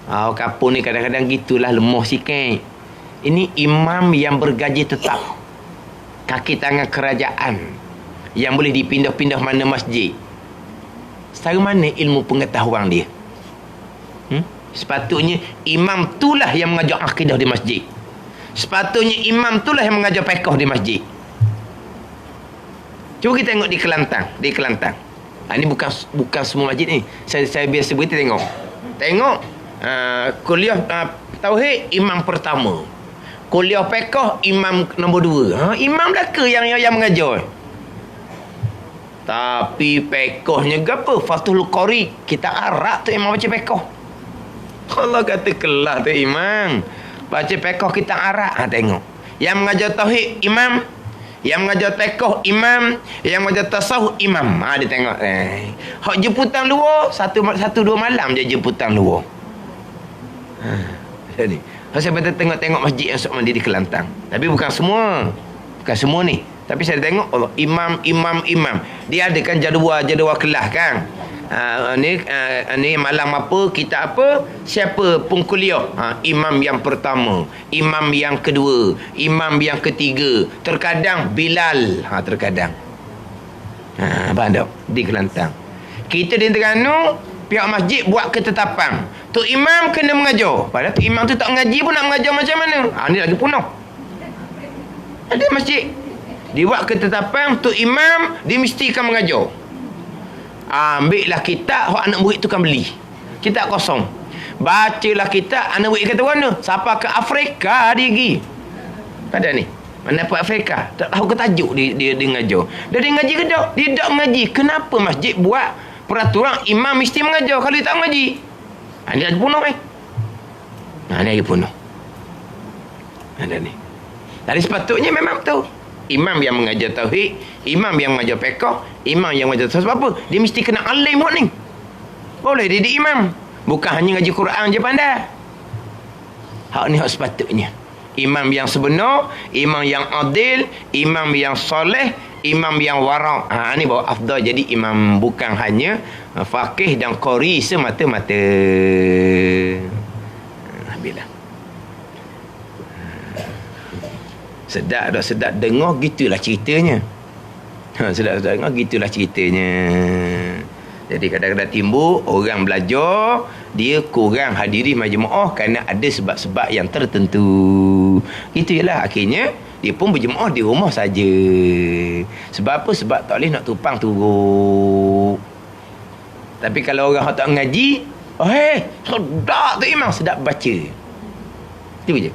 [SPEAKER 2] Kapung ni kadang-kadang gitulah, lemah sikit. Ini imam yang bergaji tetap, kaki tangan kerajaan, yang boleh dipindah-pindah mana masjid. Setara mana ilmu pengetahuan dia? Sepatutnya imam itulah yang mengajar akidah di masjid. Sepatutnya imam itulah yang mengajar fiqh di masjid. Cuba kita tengok di Kelantan. Ini bukan semua masjid ni. Saya biasa berita tengok kuliah tauhid imam pertama. Kuliah fiqh imam nombor 2. Imam belaka yang mengajar. Tapi fiqhnya gapo? Fathul Qari, kita Arab tu imam baca fiqh. Allah kata kelah tu imam. Baca fiqh kita Arab. Tengok. Yang mengajar tauhid imam, yang mengajar fiqh imam, yang mengajar tasawuf imam. Dia tengok. Hak jemputan luar, satu dua malam je jemputan luar. Jadi, saya betul tengok masjid yang sok mandi di Kelantan. Tapi bukan semua. Bukan semua ni. Tapi saya tengok Allah, imam. Dia ada kan jadual kelas kan. Ni malam apa, kita apa, siapa pun kuliah. Imam yang pertama, imam yang kedua, imam yang ketiga. Terkadang Bilal. Terkadang. Bandar di Kelantan. Kita di Terengganu, pihak masjid buat ketetapan. Tok imam kena mengajar. Padahal tok imam tu tak mengaji pun nak mengajar macam mana? Ni lagi punah. Ada masjid dia buat ketetapan tok imam dia mestikan mengajar. Ambillah kitab hak anak murid tu kan beli. Kitab kosong. Bacalah kitab, anak murid kata mana? Siapa ke Afrika dia pergi. Ada ni. Mana pun Afrika. Tak tahu ke tajuk dia ngajar. Dia ngaji ke tak? Dia tak mengaji. Kenapa masjid buat peraturan imam mesti mengajar kalau dia tak mengaji? Ini lagi punuh Ini lagi punuh. Ada ni. Jadi sepatutnya memang betul. Imam yang mengajar tauhid, imam yang mengajar fiqh, imam yang mengajar tasawuf, apa? Dia mesti kena alim hak ni. Boleh dia imam. Bukan hanya ngaji Quran je pandai. Hak ni hak sepatutnya. Imam yang sebenar, imam yang adil, imam yang soleh, imam yang wara'. Ni bawa afdal jadi imam, bukan hanya faqih dan qari semata-mata. Alhamdulillah. Sedap dengar gitulah ceritanya. Sedap dengar gitulah ceritanya. Jadi kadang-kadang timbul orang belajar, dia kurang hadiri majmuah kerana ada sebab-sebab yang tertentu. Itu ialah akhirnya dia pun berjemaah di rumah saja. Sebab apa? Sebab tak boleh nak tupang turut. Tapi kalau orang tak ngaji, sedap tu imam, sedap baca. Itu je.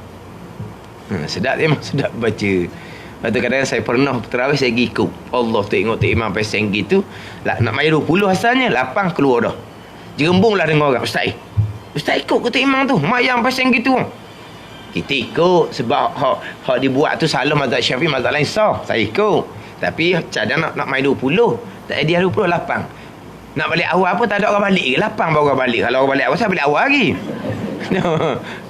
[SPEAKER 2] Sedap memang sedap baca. Lepas tu kadang-kadang saya pernah terawih saya pergi ikut. Allah tengok imam pasang gitu. Nak main 20 asalnya, 8 keluar dah. Jerembung lah dengar orang. Ustaz Ustaz ikut kata imam tu. Mayang pasal gitu. Kita ikut sebab hak dibuat tu salah mazhab Syafi'i, mazhab lain sah. Saya ikut. Tapi cadang nak main 20. Tak ada 20 lapang. Nak balik awal apa tak ada orang balik ke? Lapang baru orang balik. Kalau orang balik awal saya balik awal lagi.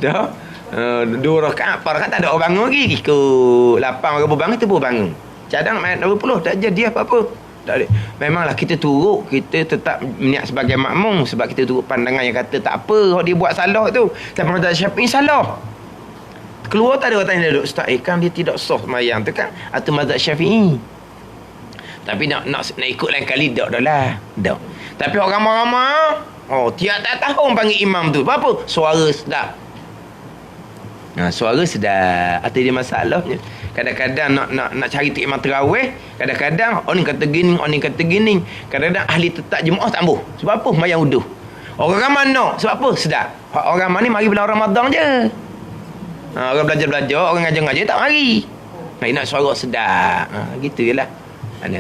[SPEAKER 2] Dah. 2 rakaat, 4 rakaat tak ada orang bangun lagi. Ikut lapang orang berbangun tu berbangun. Cadang main 20 tak jadi apa-apa. Tak ada. Memanglah kita turut, kita tetap niat sebagai makmum sebab kita turut pandangan yang kata tak apa hak dia buat salah tu. Tapi mazhab Syafi'i salah. Keluar tak ada orang tanya duduk, Ustaz, kan dia tidak sah sembahyang tu kan? Atau mazhab Syafi'i. Tapi nak ikut lain kali dak dah lah. Dak. Tapi orang ramai-ramai, tiap-tiap tahun panggil imam tu. Apa? Suara sedap. Suara sedap. Atau dia masalahnya. Kadang-kadang nak cari tu imam tarawih, kadang-kadang orang ni kata gini, orang ni kata gini. Kadang-kadang ahli tetap jemaah tak ambuh. Sebab apa? Sembahyang wudu. Orang ramai nak. Sebab apa? Sedap. Orang ramai ni mari bulan Ramadan je. Orang belajar-belajar, orang ngajar-ngajar tak mari. Nak suara sedap. Gitu je lah.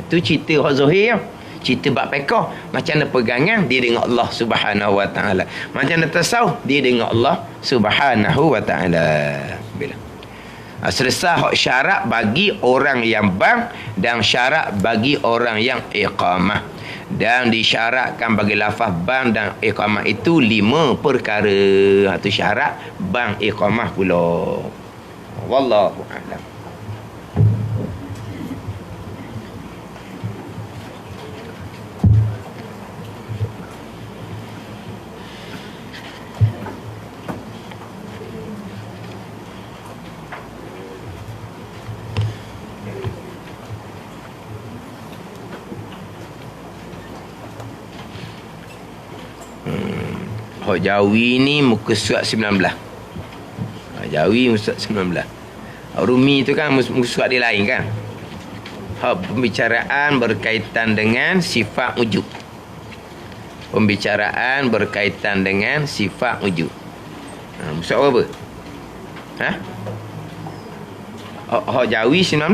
[SPEAKER 2] Tu cerita hak Zuhair. Cerita bab fiqh. Macam mana pegangan, dia dengan Allah Subhanahu Wa Ta'ala. Macam mana tasawuf, dia dengan Allah Subhanahu Wa Ta'ala. Bila selesai hak syarat bagi orang yang bang dan syarat bagi orang yang iqamah. Dan disyaratkan bagi lafaz bang dan iqamah itu 5 perkara. Itu syarat bang iqamah pula. Wallahu a'lam. Hak Jawi ni muka surat 19. Jawi muka surat 19. Rumi tu kan muka surat dia lain kan. Hak pembicaraan berkaitan dengan sifat wujud. Pembicaraan berkaitan dengan sifat wujud. Muka surat apa? Hak Jawi 19.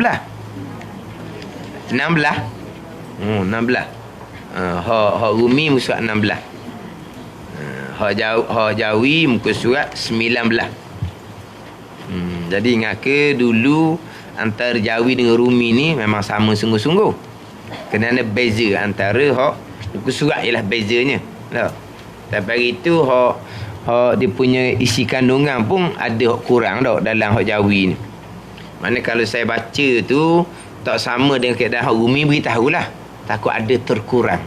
[SPEAKER 2] 16. 16. Hak Rumi muka surat 16. Hak Jawi muka surat 19. Jadi ingat ke dulu antara Jawi dengan Rumi ni memang sama sungguh-sungguh. Kerana beza antara hak muka surat ialah bezanya. Tapi hari itu hak dia punya isi kandungan pun ada hak kurang dalam hak Jawi ni. Mana kalau saya baca tu tak sama dengan keadaan hak Rumi, beritahulah. Takut ada terkurang.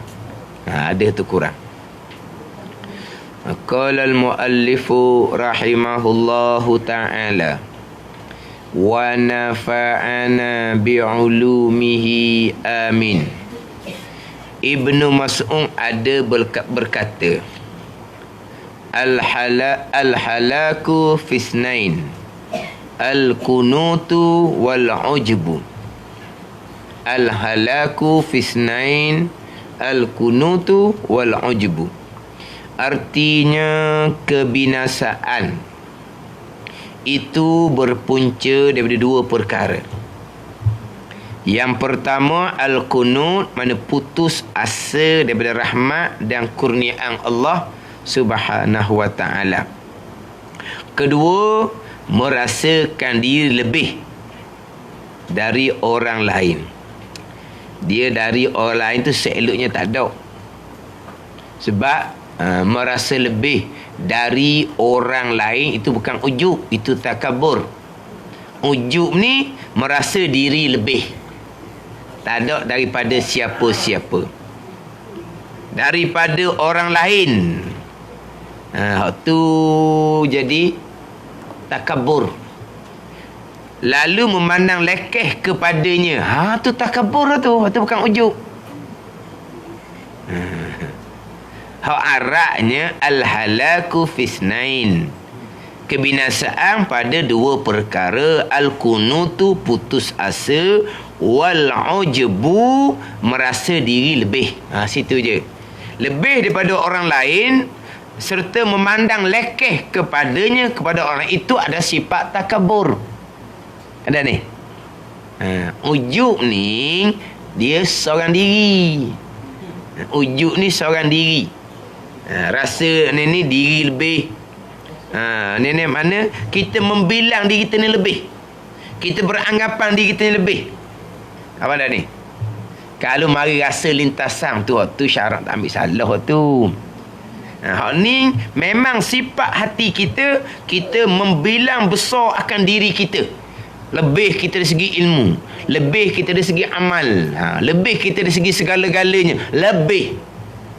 [SPEAKER 2] Ada terkurang. Qala al-muallifu rahimahullahu ta'ala wa nafa'ana bi'ulumihi amin. Ibnu Mas'ud ada berkata, al-halaku fisnain, al-kunutu wal-ujbu. Al-halaku fisnain, al-kunutu wal-ujbu. Artinya kebinasaan itu berpunca daripada 2 perkara. Yang pertama al-qunut, mana putus asa daripada rahmat dan kurniaan Allah Subhanahu Wa Ta'ala. Kedua, merasakan diri lebih dari orang lain. Dia dari orang lain tu seeloknya tak ada. Sebab merasa lebih dari orang lain itu bukan ujub, itu takabur. Ujub ni merasa diri lebih, tak ada daripada siapa-siapa, daripada orang lain. Tu jadi takabur. Lalu memandang lekeh kepadanya. Tu takabur tu. Itu bukan ujub. Hak araknya al-halaku fisnain, kebinasaan pada 2 perkara. Al-kunutu, putus asa, wal-ujbu, merasa diri lebih. Situ je. Lebih daripada orang lain serta memandang lekeh kepadanya, kepada orang itu ada sifat takabur. Ada ni. Ujub ni dia seorang diri. Ujub ni seorang diri. Rasa ni diri lebih. Ni mana kita membilang diri kita ni lebih. Kita beranggapan diri kita ni lebih. Apa dah ni? Kalau mari rasa lintasan tu syarat tak ambil salah tu. Hak ni memang sifat hati kita, kita membilang besar akan diri kita. Lebih kita dari segi ilmu, lebih kita dari segi amal, lebih kita dari segi segala-galanya, lebih.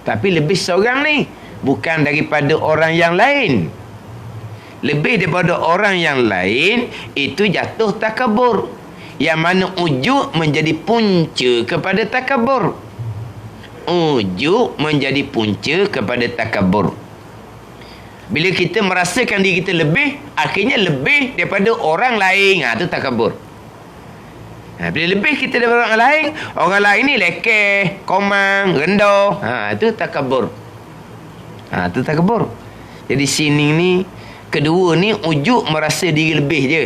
[SPEAKER 2] Tapi lebih seorang ni bukan daripada orang yang lain. Lebih daripada orang yang lain itu jatuh takabur. Yang mana ujub menjadi punca kepada takabur. Ujub menjadi punca kepada takabur. Bila kita merasakan diri kita lebih, akhirnya lebih daripada orang lain, itu takabur. Bila lebih kita daripada orang lain ni lekeh, komang, rendah, itu takabur. Itu takabur. Jadi sini ni, kedua ni ujub merasa diri lebih je,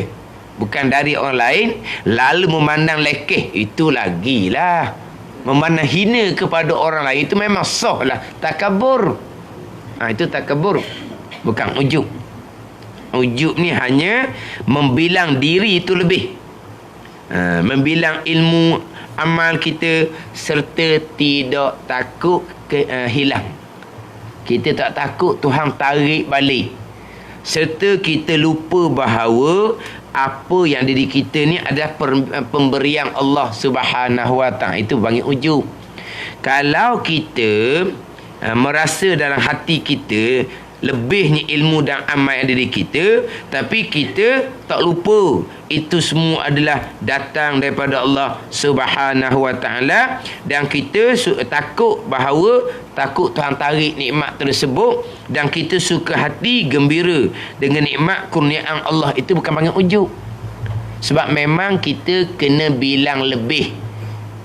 [SPEAKER 2] bukan dari orang lain, lalu memandang lekeh, itu lagilah. Memandang hina kepada orang lain, itu memang sah lah takabur. Itu takabur, bukan ujub. Ujub ni hanya membilang diri itu lebih, membilang ilmu amal kita, serta tidak takut hilang. Kita tak takut Tuhan tarik balik, serta kita lupa bahawa apa yang diri kita ni adalah pemberian Allah Subhanahu Wa Ta'ala. Itu panggil ujub. Kalau kita merasa dalam hati kita lebihnya ilmu dan amal yang diri kita, tapi kita tak lupa itu semua adalah datang daripada Allah Subhanahu Wa Ta'ala, dan kita takut Tuhan tarik nikmat tersebut, dan kita suka hati gembira dengan nikmat kurniaan Allah, itu bukan panggil ujub. Sebab memang kita kena bilang lebih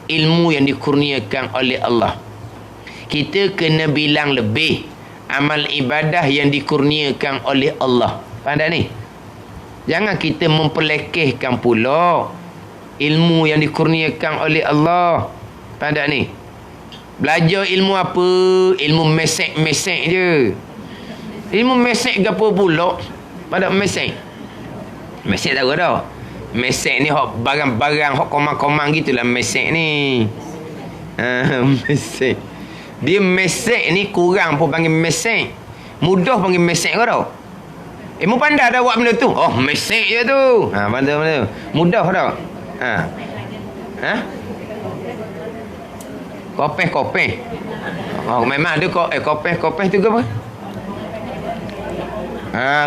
[SPEAKER 2] ilmu yang dikurniakan oleh Allah. Kita kena bilang lebih amal ibadah yang dikurniakan oleh Allah. Faham tak ni? Jangan kita memperlekehkan pula ilmu yang dikurniakan oleh Allah. Faham tak ni? Belajar ilmu apa? Ilmu mesek-mesek je. Ilmu mesek ke apa pula? Pada mesek. Mesek tahu dah. Mesek ni hok barang-barang hok komang-komang gitulah mesek ni. Mesek. Dia mesek ni kurang pun panggil mesek. Mudah panggil mesek kau tau. Mu pandai dah buat benda tu. Oh, mesek je tu. Benda-benda. Mudah tau. Kopeh-kopeh. Oh, memang ada kopeh-kopeh tu ke apa?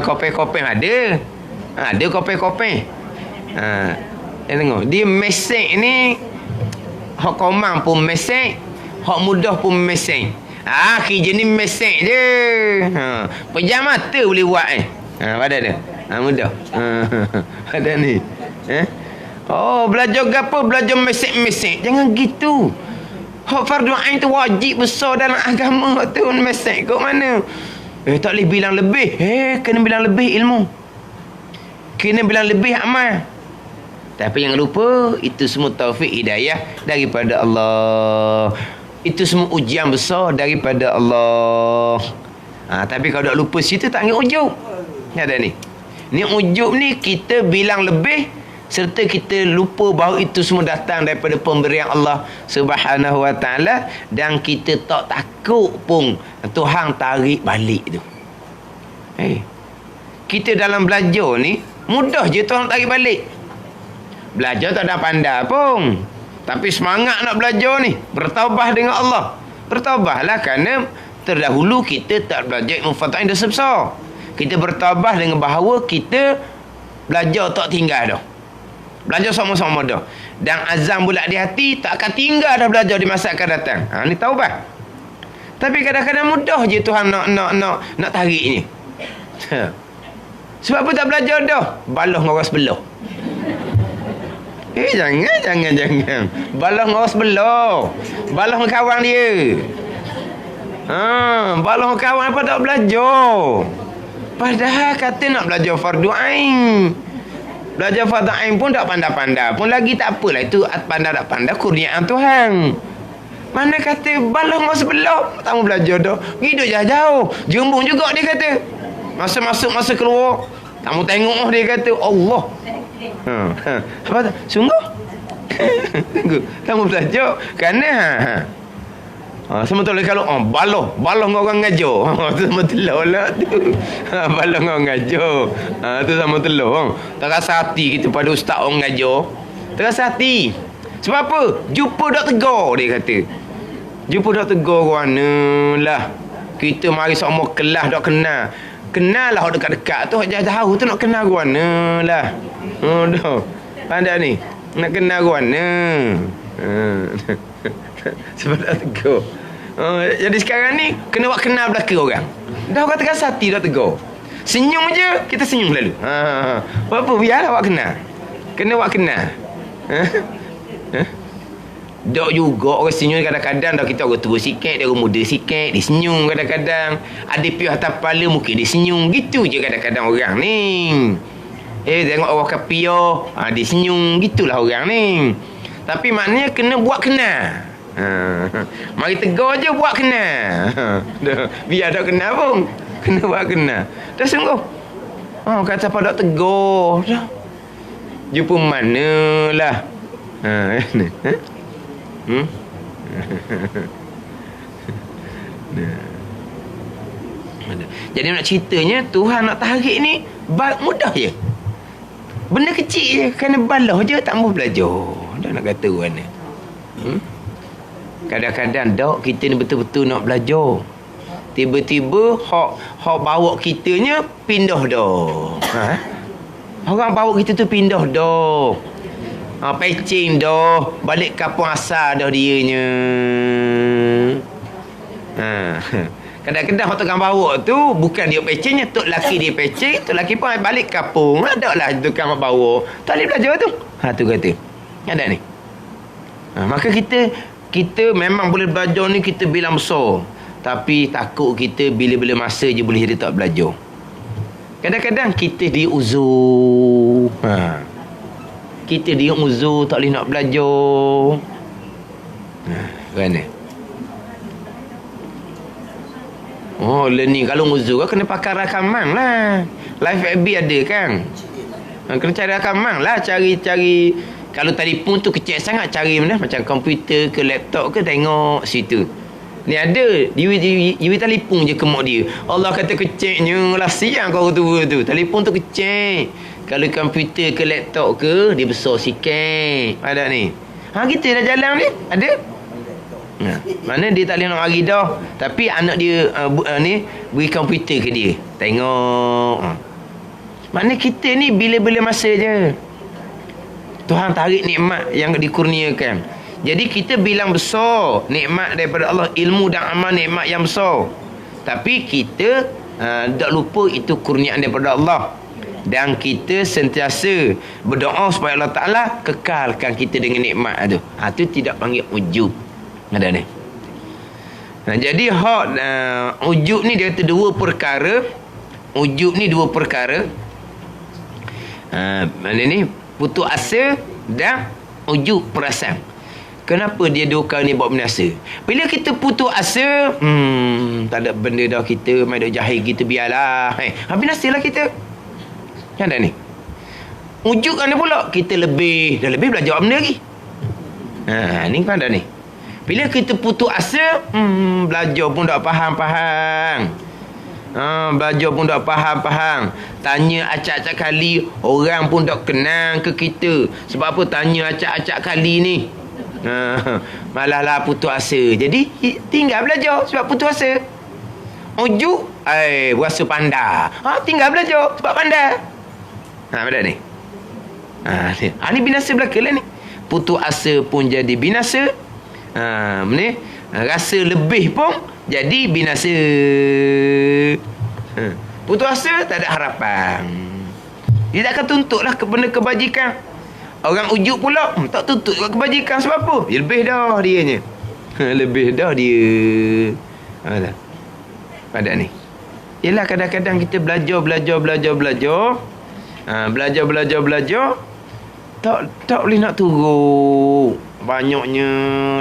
[SPEAKER 2] Kopeh-kopeh ada. Ada kopeh-kopeh. Tengok. Dia mesek ni hok komang pun mesek, hak mudah pun mesej. Kerja ni mesej je. Pejam mata boleh buat pada dia. Mudah. Ada ni. Belajar gapo? Belajar mesej-mesej. Jangan gitu. Hak fardu ain tu wajib besar dalam agama tu, mesej kat mana? Tak boleh bilang lebih. Kena bilang lebih ilmu. Kena bilang lebih amal. Tapi jangan lupa, itu semua taufik hidayah daripada Allah. Itu semua ujian besar daripada Allah. Tapi kalau tak lupa situ, tak ingat ujub. Ada ni. Ni ujub ni kita bilang lebih, serta kita lupa bahawa itu semua datang daripada pemberian Allah Subhanahu Wa Ta'ala, dan kita tak takut pun Tuhan tarik balik tu. Kita dalam belajar ni mudah je Tuhan tarik balik. Belajar tak ada pandai pun, tapi semangat nak belajar ni, bertaubat dengan Allah. Bertaubatlah, kerana terdahulu kita tak belajar ilmu fata'in dosa besar. Kita bertaubat dengan bahawa kita belajar tak tinggal dah. Belajar sama-sama dah. Dan azam bulat di hati, tak akan tinggal dah belajar di masa akan datang. Ni taubat. Tapi kadang-kadang mudah je Tuhan nak tariknya. Sebab apa tak belajar dah? Balah dengan orang sebelah. Jangan. Balah dengan orang sebelah. Balah dengan kawan dia. Balah dengan kawan apa tak belajar. Padahal kata nak belajar fardu ain. Belajar fardu ain pun tak pandai-pandai pun lagi, tak apalah, itu pandai tak pandai kurniaan Tuhan. Mana kata balah dengan sebelah. Tak mau belajar dah. Hidup jauh-jauh. Jembung juga dia kata. Masa masuk, masa keluar. Tak mau tengok dia kata. Allah. Apa tu? Sungguh? Tunggu. Tak mau belajar. Kerana sementara kalau baloh dengan orang ngajar. Tu sama telur lah tu. Baloh dengan orang ngajar. Tu sama telur. Terasa hati kita pada ustaz orang ngajar. Terasa hati. Sebab apa? Jumpa dak tegur dia kata. Jumpa dak tegur mana lah. Kita mari semua kelas dak kenal. Kenal lah dekat-dekat tu. Jauh-jauh tu nak kenal mana lah. Dah. Pandai ni. Nak kenal mana. Sebab dak tegur. Jadi sekarang ni kena buat kenal belaka orang. Dah kata terasa hati dak tegur. Senyum je kita senyum lalu. Apa biarlah buat kenal. Kena buat kenal. Dok juga orang senyum kadang-kadang dah kita orang tua sikit, dia orang muda sikit, dia senyum kadang-kadang. Ada piuh atas kepala mungkin dia senyum. Gitu je kadang-kadang orang ni. Tengok orang kapio, dia senyum. Gitulah orang ni. Tapi maknanya kena buat kenal. Mari tegur je buat kenal. Biar tak kenal pun. Kena buat kenal. Dah sungguh. Kata apa tak tegur. Dah. Jumpa mana lah. Jadi nak ceritanya Tuhan nak tarik ni mudah je. Benda kecil je. Kena balah je tak mau belajar. Dah nak kata orang ni. Kadang-kadang dok kita ni betul-betul nak belajar. Tiba-tiba hak bawa kitanya pindah dah. Orang bawa kita tu pindah dah. Pecing dah. Balik kampung asal dah dianya. Kadang-kadang orang tukang bawa tu bukan dia pecingnya, tok laki dia pecing, tok laki pun balik kampung. Ada lah tukang bawa. Tak boleh belajar tu. Tu kata. Ada ni. Maka kita memang boleh belajar ni kita bilang besar. Tapi takut kita bila-bila masa je boleh jadi tak belajar. Kadang-kadang kita diuzur. Kita diuzur tak boleh nak belajar. Kan? Learning kalau uzur kena pakai rakaman lah. Live FB ada kan? Kena cari rakaman lah. Cari kalau telefon tu kecil sangat, cari mana macam komputer ke laptop ke, tengok situ. Ni ada you telefon je ke mak dia. Allah kata kecilnya lah, siang kau tua tu. Telefon tu kecil. Kalau komputer ke laptop ke, dia besar sikit. Ada ni. Kita dah jalan ni. Ada. Mana dia tak boleh nak mari dah. Tapi anak dia ni beri komputer ke dia. Tengok. Mana kita ni bila-bila masa je. Tuhan tarik nikmat yang dikurniakan. Jadi kita bilang besar nikmat daripada Allah, ilmu dan amal nikmat yang besar. Tapi kita tak lupa itu kurniaan daripada Allah. Dan kita sentiasa berdoa supaya Allah Ta'ala kekalkan kita dengan nikmat tu. Itu tidak panggil ujub. Ada ni. Jadi ujub ni dia kata dua perkara. Ujub ni dua perkara. Mana ni? Putus asa dan ujub perasaan. Kenapa dia dua kali ni buat binasa? Bila kita putus asa, tak ada benda dah kita, main dah jahil kita, biarlah. Binasalah kita. Kan dah ni. Ujub kan pula kita dah lebih belajar benda lagi. Ni kan dah ni. Bila kita putus asa, belajar pun tak faham-faham. Belajar pun tak faham-faham. Tanya acak-acak kali, orang pun tak kenal ke kita. Sebab apa tanya acak-acak kali ni? Malah lah putus asa. Jadi tinggal belajar sebab putus asa. Ujub, berasa pandai. Tinggal belajar sebab pandai. Macam ni. Ni binasa belaka lah ni. Putus asa pun jadi binasa. Ni rasa lebih pun jadi binasa. Putus asa tak ada harapan. Dia tak akan tuntutlah benda kebajikan. Orang ujub pula tak tuntut kebajikan. Sebab apa? Dia lebih dah dianya. Lebih dah dia. Pada ni. Yelah kadang-kadang kita belajar. Belajar. Tak boleh nak turun. Banyaknya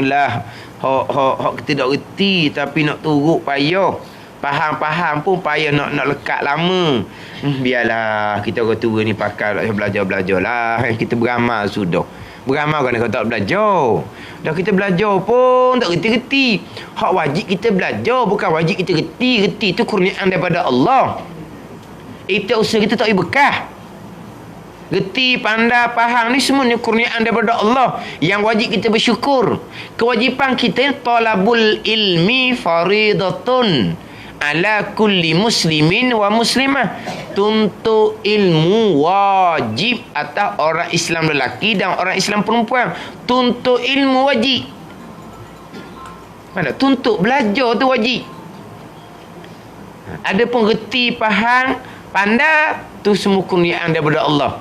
[SPEAKER 2] lah Hak kita tak reti tapi nak turut payah. Faham pun payah nak lekat lama. Biarlah kita orang tua ni pakai belajar lah. Kita beramal sudah. Beramal kan kalau tak belajar. Dah kita belajar pun tak reti-reti. Hak wajib kita belajar, bukan wajib kita reti. Reti tu kurniaan daripada Allah. Itu usaha kita tak berkah. Reti, pandai, faham ni semua ni kurniaan daripada Allah. Yang wajib kita bersyukur. Kewajipan kita talabul ilmi faridatun ala kulli muslimin wa muslimah. Tuntut ilmu wajib atas orang Islam lelaki dan orang Islam perempuan. Tuntut ilmu wajib. Mana? Tuntut belajar tu wajib. Ada pun reti, faham, pandai, tu semua kurniaan daripada Allah.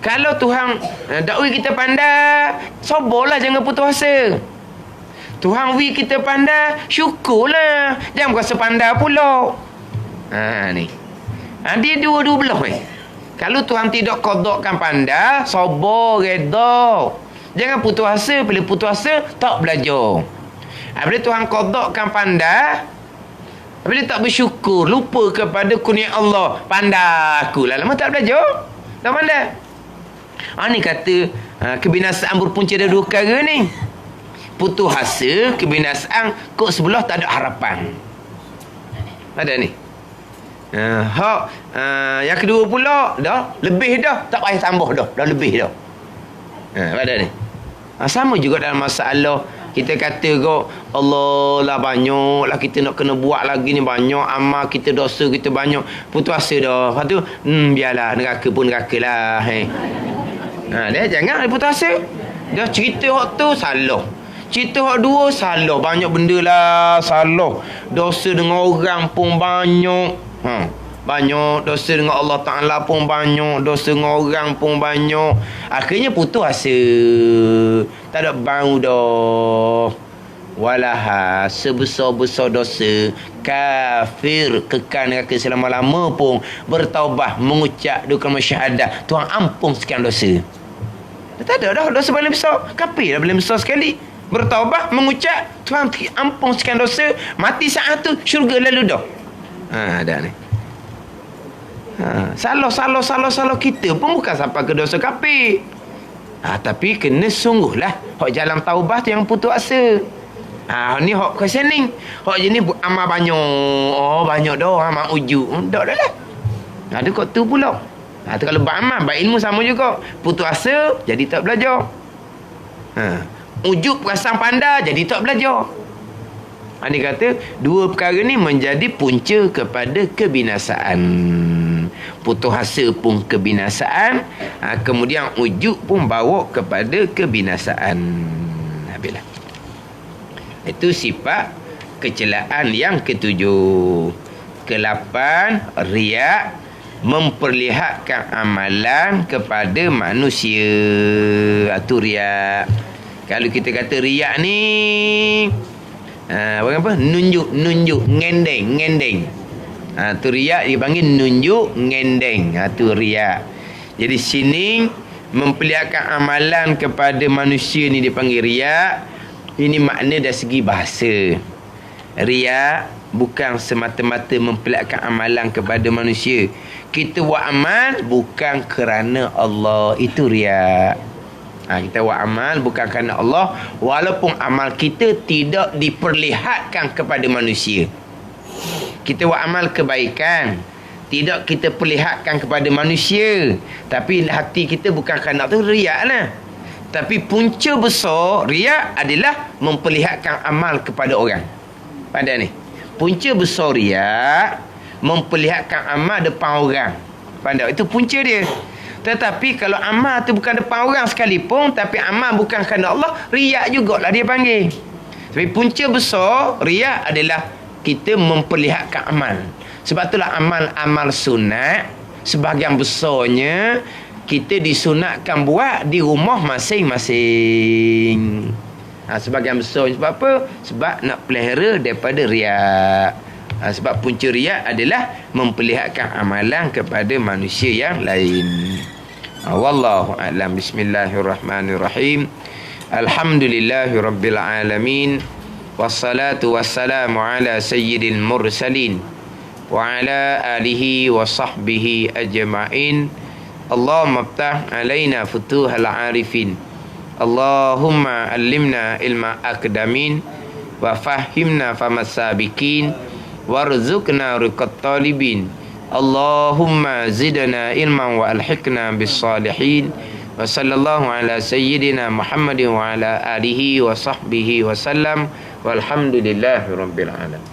[SPEAKER 2] Kalau Tuhan dakwi kita pandai, sabarlah, jangan putus asa. Tuhan wi kita pandai, syukurlah, jangan berasa pandai pula. Ni dia dua-dua belah. Kalau Tuhan tidak qadakkan pandai, sabar, reda, jangan putus asa. Bila putus asa tak belajar. Bila Tuhan qadakkan pandai, bila tak bersyukur, lupa kepada kurnia Allah, pandai akulah, lama tak belajar, tak pandai. Ni kata kebinasaan berpunca dari dua perkara ni. Putus asa, kebinasaan, kok sebelah tak ada harapan. Ada ni. Yang kedua pula, dah lebih dah, tak payah tambah dah lebih dah. Ada ni. Sama juga dalam masalah kita kata kok Allah lah banyak lah kita nak kena buat lagi ni, banyak amal kita, dosa kita banyak, putus asa dah. Lepas tu biarlah, neraka pun neraka lah. Dia jangan putus asa. Dah cerita hak tu salah, cerita hak dua salah, banyak benda lah salah. Dosa dengan orang pun banyak. Banyak dosa dengan Allah Ta'ala pun banyak, dosa dengan orang pun banyak. Akhirnya putus asa, tak ada bau dah. Walaha, sebesar-besar dosa, kafir, kekal neraka selama-lama pun, bertaubat, mengucap dua kalimah syahadah, Tuhan ampun sekian dosa. Tak ada dah dosa paling besar. Kafir dah paling besar sekali. Bertaubat, mengucap Tuhan ampun sekian dosa, mati saat tu syurga lalu dah. Ada ni. Salah kita pun bukan sampai ke dosa kafir. Tapi kena sungguhlah hak jalan taubat tu yang putus asa. Ni hak questioning. Hak je ni amal banyak. Banyak dah amal ujuk. Dah lah. Ada kok tu pula. Tu kalau beramal, berilmu sama juga. Putus asa jadi tak belajar. Ujuk perasaan pandai jadi tak belajar. Dia kata dua perkara ni menjadi punca kepada kebinasaan. Putus asa pun kebinasaan, kemudian ujuk pun bawa kepada kebinasaan. Habislah. Itu sifat kecelaan yang ketujuh. Kelapan, riak, memperlihatkan amalan kepada manusia. Itu riak. Kalau kita kata riak ni apa? Nunjuk, ngendeng. Tu riak dipanggil nunjuk, ngendeng. Tu riak. Jadi sini memperlihatkan amalan kepada manusia ni dipanggil riak. Ini makna dari segi bahasa. Riak bukan semata-mata memperlihatkan amalan kepada manusia. Kita buat amal bukan kerana Allah. Itu riak. Kita buat amal bukan kerana Allah, walaupun amal kita tidak diperlihatkan kepada manusia. Kita buat amal kebaikan, tidak kita perlihatkan kepada manusia, tapi hati kita bukan kerana tu, riak lah. Tapi punca besar riak adalah memperlihatkan amal kepada orang. Pada ni punca besar riak, memperlihatkan amal depan orang. Pandai, itu punca dia. Tetapi kalau amal tu bukan depan orang sekalipun, tapi amal bukan kerana Allah, riak jugalah dia panggil. Tapi punca besar riak adalah kita memperlihatkan amal. Sebab itulah amal-amal sunat sebahagian besarnya kita disunatkan buat di rumah masing-masing. Sebahagian besar sebab apa? Sebab nak pelihara daripada riak. Sebab punca riak adalah memperlihatkan amalan kepada manusia yang lain. Wallahu a'lam. Bismillahirrahmanirrahim. Alhamdulillahi Rabbil Alamin. Wassalatu wassalamu ala sayyidil mursalin wa ala alihi wa sahbihi ajma'in. Allahumma aftah alaina futuhal arifin. Allahumma allimna ilma akdamin wa fahimna famas sabiqin warzuqna riqat talibin. Allahumma zidna ilman wa alhiqna bis salihin. Wa sallallahu ala sayyidina Muhammadin wa ala alihi wa sahbihi wa sallam. Walhamdulillahi rabbil alamin.